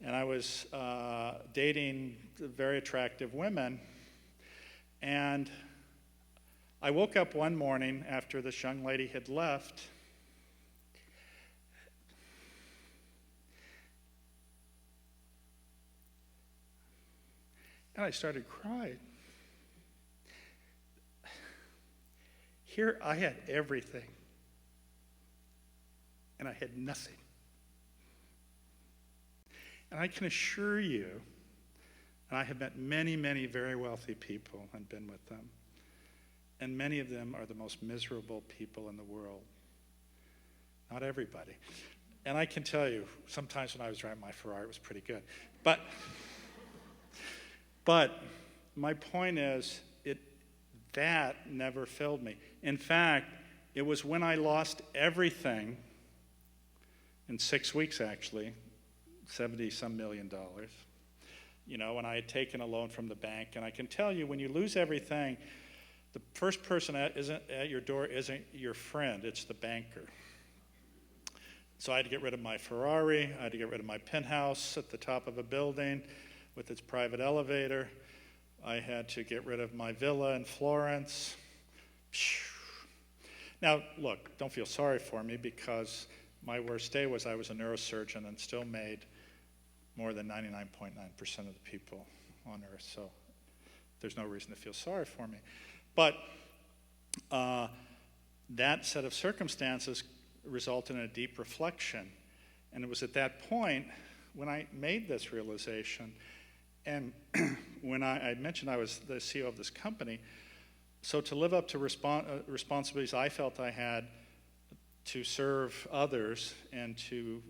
and I was dating very attractive women. And I woke up one morning after this young lady had left, and I started crying. Here I had everything, and I had nothing. And I can assure you, and I have met many, many very wealthy people and been with them, and many of them are the most miserable people in the world. Not everybody. And I can tell you, sometimes when I was driving my Ferrari, it was pretty good. But my point is, that never filled me. In fact, it was when I lost everything, in 6 weeks actually, 70-some million dollars, you know, when I had taken a loan from the bank. And I can tell you, when you lose everything, the first person at your door isn't your friend, it's the banker. So I had to get rid of my Ferrari, I had to get rid of my penthouse at the top of a building with its private elevator. I had to get rid of my villa in Florence. Now, look, don't feel sorry for me, because my worst day was I was a neurosurgeon and still made more than 99.9% of the people on Earth, so there's no reason to feel sorry for me. But that set of circumstances resulted in a deep reflection, and it was at that point when I made this realization. And when I mentioned I was the CEO of this company, so to live up to responsibilities I felt I had to serve others and to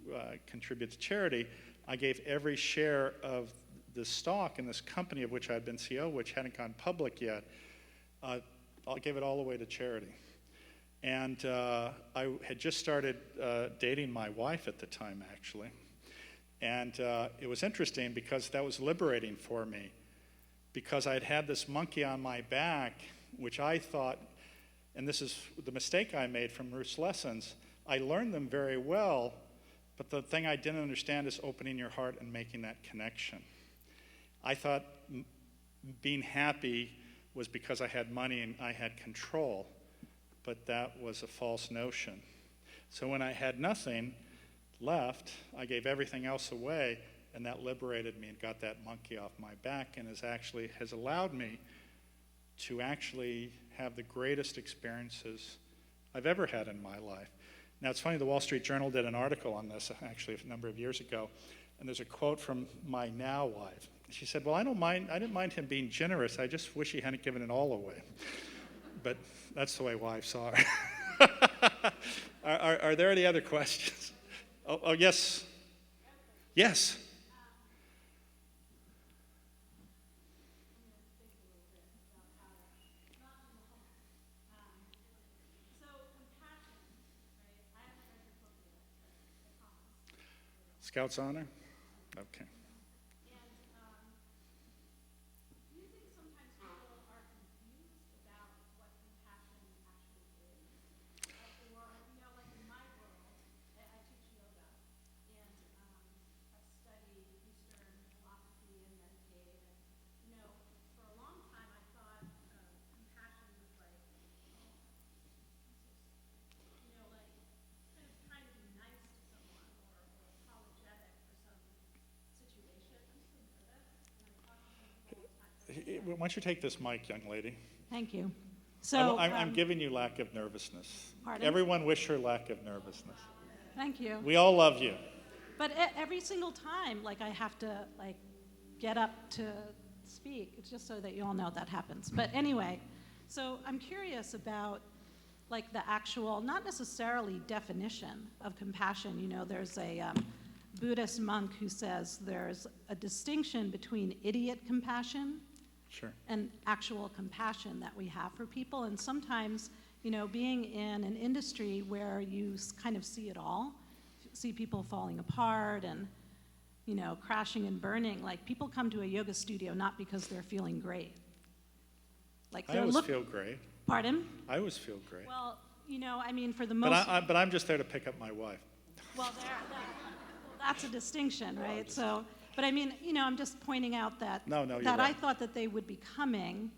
contribute to charity, I gave every share of the stock in this company of which I had been CEO, which hadn't gone public yet, I gave it all away to charity. And I had just started dating my wife at the time, actually. And it was interesting because that was liberating for me, because I'd had this monkey on my back, which I thought, and this is the mistake I made from Ruth's lessons, I learned them very well, but the thing I didn't understand is opening your heart and making that connection. I thought being happy was because I had money and I had control, but that was a false notion. So when I had nothing left, I gave everything else away, and that liberated me and got that monkey off my back, and has allowed me to actually have the greatest experiences I've ever had in my life. Now, it's funny, the Wall Street Journal did an article on this actually a number of years ago, and there's a quote from my now wife. She said, well, I didn't mind him being generous, I just wish he hadn't given it all away. But that's the way wives are. Are there any other questions? Oh, yes. Yes. Scouts Honor? Okay. Why don't you take this mic, young lady? Thank you. So I'm giving you lack of nervousness. Pardon? Everyone wish her lack of nervousness. Thank you. We all love you. But every single time, like, I have to, like, get up to speak. It's just so that you all know that happens. But anyway, so I'm curious about, like, the actual, not necessarily definition of compassion. You know, there's a Buddhist monk who says there's a distinction between idiot compassion and actual compassion that we have for people. And sometimes, you know, being in an industry where you kind of see it all, see people falling apart and, crashing and burning. Like, people come to a yoga studio not because they're feeling great. Like, I always feel great. Pardon? I always feel great. Well, for the most... But I'm just there to pick up my wife. Well, that's a distinction, right? So, but I'm just pointing out that No, you're that right. I thought that they would be coming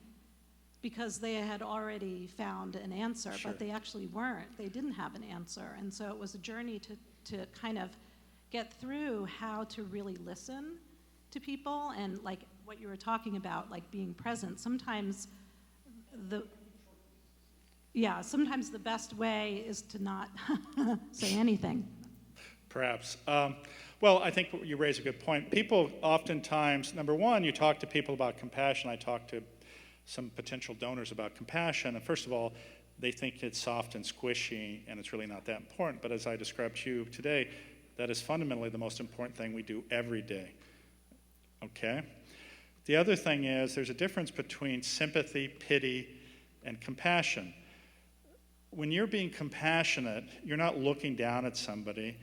because they had already found an answer, Sure. but they actually weren't. They didn't have an answer, and so it was a journey to kind of get through how to really listen to people and like what you were talking about, like being present. Sometimes the best way is to not say anything. Perhaps. Well, I think you raise a good point. People oftentimes, number one, you talk to people about compassion. I talk to some potential donors about compassion, and first of all, they think it's soft and squishy, and it's really not that important. But as I described to you today, that is fundamentally the most important thing we do every day. Okay? The other thing is there's a difference between sympathy, pity, and compassion. When you're being compassionate, you're not looking down at somebody.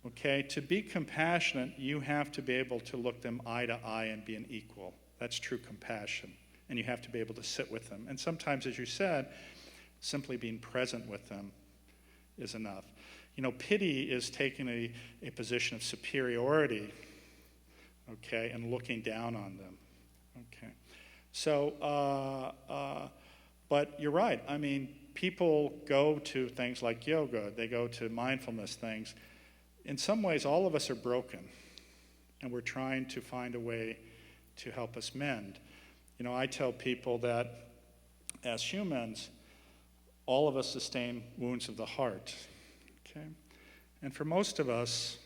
Okay? To be compassionate, you have to be able to look them eye to eye and be an equal. That's true compassion. And you have to be able to sit with them. And sometimes, as you said, simply being present with them is enough. Pity is taking a position of superiority, okay, and looking down on them, okay. So, but you're right. People go to things like yoga. They go to mindfulness things. In some ways, all of us are broken, and we're trying to find a way to help us mend. I tell people that as humans, all of us sustain wounds of the heart, okay? And for most of us,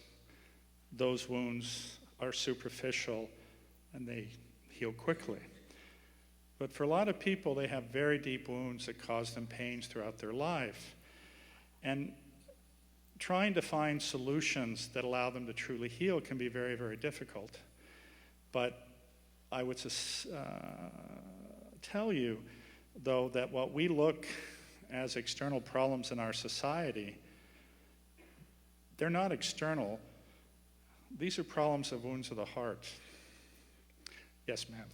those wounds are superficial and they heal quickly. But for a lot of people, they have very deep wounds that cause them pains throughout their life. And trying to find solutions that allow them to truly heal can be very, very difficult. But I would tell you, though, that what we look as external problems in our society, they're not external. These are problems of wounds of the heart. Yes, ma'am.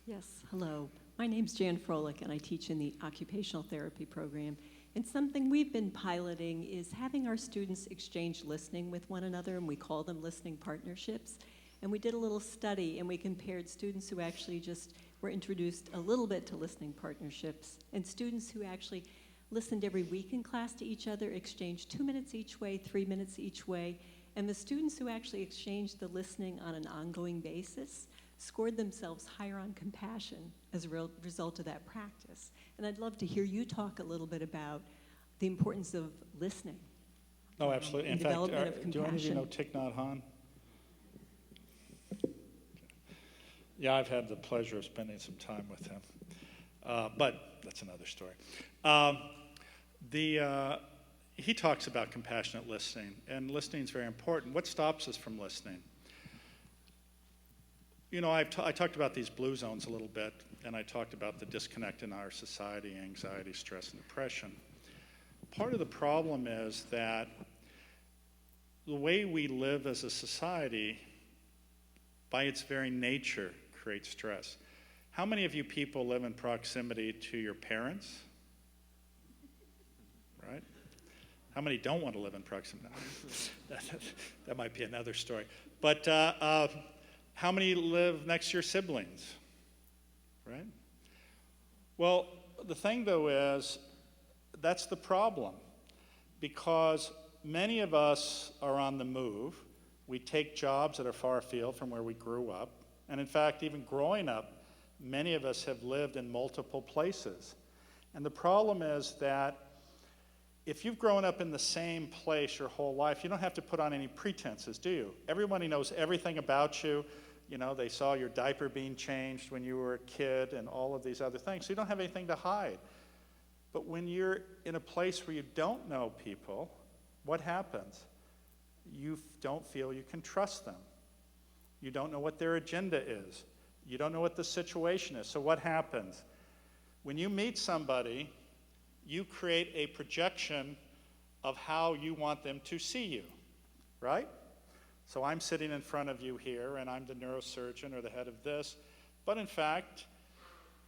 Yes, hello. My name's Jan Froelich, and I teach in the occupational therapy program. And something we've been piloting is having our students exchange listening with one another, and we call them listening partnerships. And we did a little study, and we compared students who actually just were introduced a little bit to listening partnerships and students who actually listened every week in class to each other, exchanged 2 minutes each way, 3 minutes each way. And the students who actually exchanged the listening on an ongoing basis scored themselves higher on compassion as a result of that practice. And I'd love to hear you talk a little bit about the importance of listening. Oh, absolutely. In fact, development of do any of you know compassion. Thich Nhat Hanh? Yeah, I've had the pleasure of spending some time with him. But that's another story. He talks about compassionate listening, and listening is very important. What stops us from listening? I talked about these blue zones a little bit, and I talked about the disconnect in our society, anxiety, stress, and depression. Part of the problem is that the way we live as a society, by its very nature, creates stress. How many of you people live in proximity to your parents? Right? How many don't want to live in proximity? That might be another story. But how many live next to your siblings? Right? Well, the thing, though, is that's the problem. Because many of us are on the move. We take jobs that are far afield from where we grew up. And in fact, even growing up, many of us have lived in multiple places. And the problem is that if you've grown up in the same place your whole life, you don't have to put on any pretenses, do you? Everybody knows everything about you. They saw your diaper being changed when you were a kid and all of these other things. So you don't have anything to hide. But when you're in a place where you don't know people, what happens? You don't feel you can trust them. You don't know what their agenda is. You don't know what the situation is. So what happens? When you meet somebody, you create a projection of how you want them to see you. right? So I'm sitting in front of you here, and I'm the neurosurgeon or the head of this, but in fact,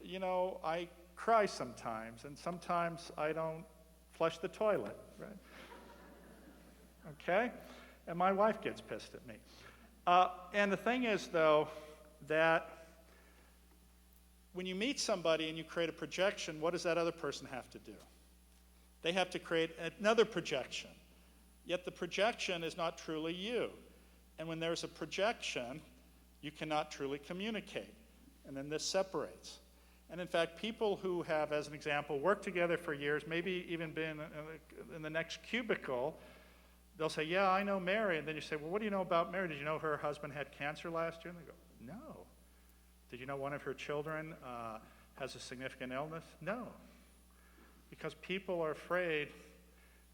I cry sometimes, and sometimes I don't flush the toilet, right? Okay? And my wife gets pissed at me. And the thing is, though, that when you meet somebody and you create a projection, what does that other person have to do? They have to create another projection. Yet the projection is not truly you. And when there's a projection, you cannot truly communicate. And then this separates. And in fact, people who have, as an example, worked together for years, maybe even been in the next cubicle, they'll say, yeah, I know Mary. And then you say, well, what do you know about Mary? Did you know her husband had cancer last year? And they go, no. Did you know one of her children has a significant illness? No. Because people are afraid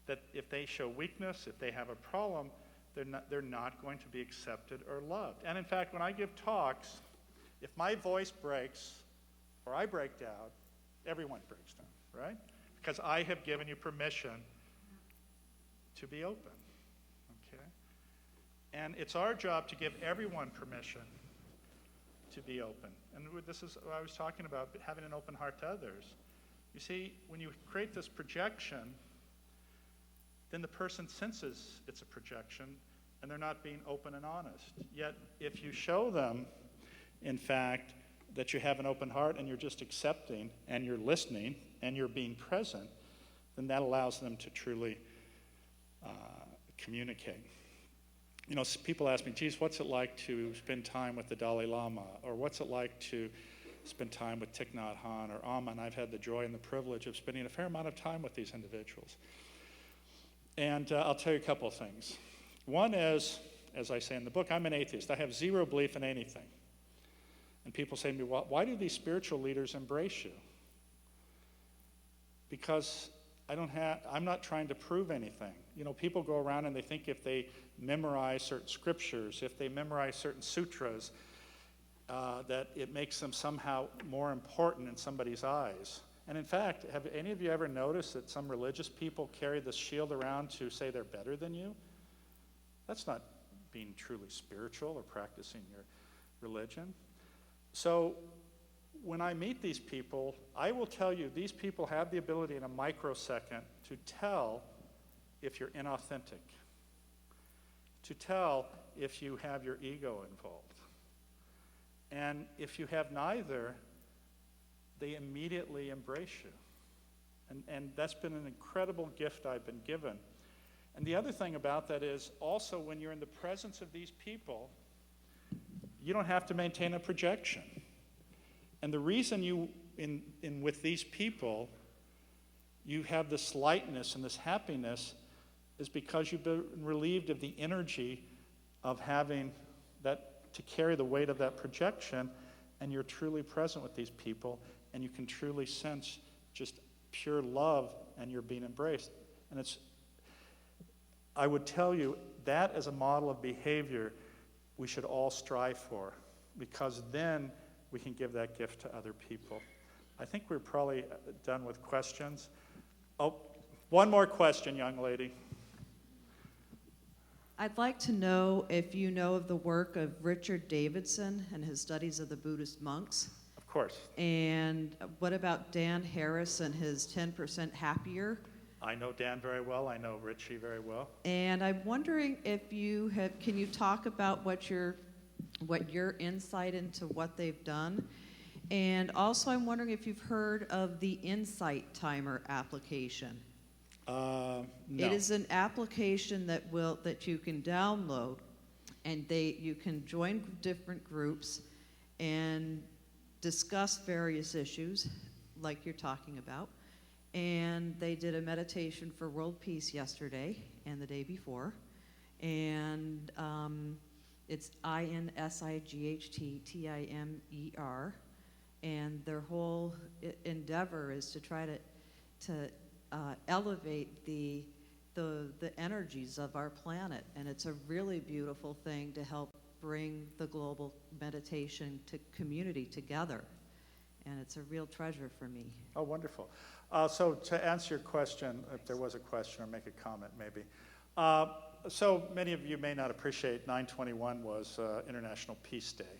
that if they show weakness, if they have a problem, they're not going to be accepted or loved. And in fact, when I give talks, if my voice breaks or I break down, everyone breaks down, right? Because I have given you permission to be open, okay? And it's our job to give everyone permission to be open. And this is what I was talking about, having an open heart to others. You see, when you create this projection, then the person senses it's a projection, and they're not being open and honest. Yet, if you show them, in fact, that you have an open heart and you're just accepting and you're listening and you're being present, then that allows them to truly communicate. People ask me, geez, what's it like to spend time with the Dalai Lama? Or what's it like to spend time with Thich Nhat Hanh or Amma? And I've had the joy and the privilege of spending a fair amount of time with these individuals. And I'll tell you a couple of things. One is, as I say in the book, I'm an atheist. I have zero belief in anything. And people say to me, well, why do these spiritual leaders embrace you? Because I'm not trying to prove anything. People go around and they think if they memorize certain scriptures, if they memorize certain sutras, that it makes them somehow more important in somebody's eyes. And in fact, have any of you ever noticed that some religious people carry this shield around to say they're better than you? That's not being truly spiritual or practicing your religion. So when I meet these people, I will tell you these people have the ability in a microsecond to tell if you're inauthentic, to tell if you have your ego involved. And if you have neither, they immediately embrace you. And that's been an incredible gift I've been given. And the other thing about that is also when you're in the presence of these people, you don't have to maintain a projection. And the reason with these people, you have this lightness and this happiness is because you've been relieved of the energy of having that, to carry the weight of that projection, and you're truly present with these people, and you can truly sense just pure love, and you're being embraced. And I would tell you, that as a model of behavior, we should all strive for, because then we can give that gift to other people. I think we're probably done with questions. Oh, one more question, young lady. I'd like to know if you know of the work of Richard Davidson and his studies of the Buddhist monks. Of course. And what about Dan Harris and his 10% Happier? I know Dan very well. I know Richie very well. And I'm wondering if can you talk about what your insight into what they've done? And also I'm wondering if you've heard of the Insight Timer application. No. It is an application that you can download, and you can join different groups and discuss various issues like you're talking about. And they did a meditation for world peace yesterday and the day before. And it's INSIGHTTIMER. And their whole endeavor is to try to elevate the energies of our planet. And it's a really beautiful thing to help bring the global meditation community together. And it's a real treasure for me. Oh, wonderful. So to answer your question, if there was a question or make a comment maybe, So many of you may not appreciate 9/21 was International Peace Day.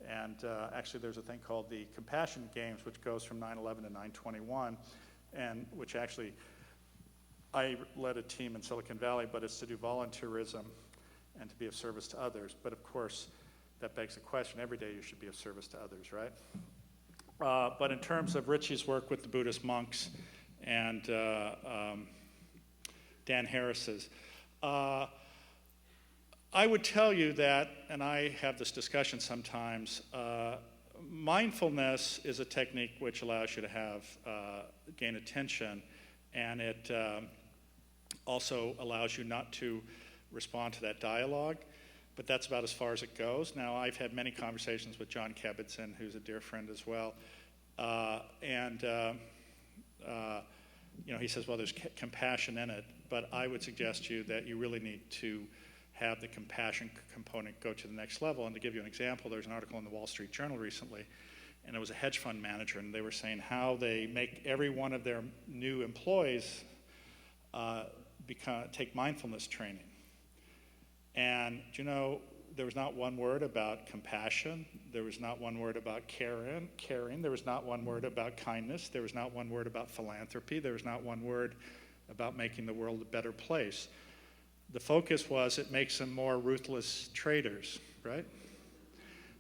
And actually there's a thing called the Compassion Games, which goes from 9/11 to 9/21, and which actually, I led a team in Silicon Valley, but it's to do volunteerism and to be of service to others. But of course, that begs the question, every day you should be of service to others, right? But in terms of Richie's work with the Buddhist monks and Dan Harris's, I would tell you that, and I have this discussion sometimes, mindfulness is a technique which allows you to have, gain attention, and it also allows you not to respond to that dialogue, but that's about as far as it goes. Now, I've had many conversations with John Kabat-Zinn, who's a dear friend as well, you know, he says, well, there's compassion in it, but I would suggest to you that you really need to have the compassion component go to the next level. And to give you an example, there's an article in the Wall Street Journal recently, and it was a hedge fund manager, and they were saying how they make every one of their new employees take mindfulness training. And, you know, there was not one word about compassion. There was not one word about caring. There was not one word about kindness. There was not one word about philanthropy. There was not one word about making the world a better place. The focus was it makes them more ruthless traders, right?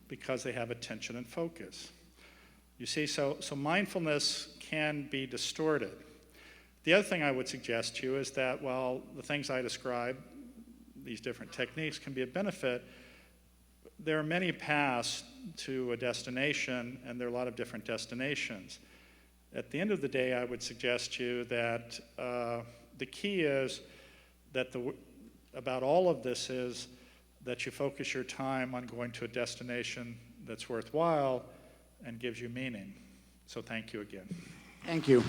Because they have attention and focus. You see, so mindfulness can be distorted. The other thing I would suggest to you is that while the things I describe, these different techniques, can be a benefit, there are many paths to a destination, and there are a lot of different destinations. At the end of the day, I would suggest to you that the key is that about all of this is that you focus your time on going to a destination that's worthwhile and gives you meaning. So thank you again. Thank you.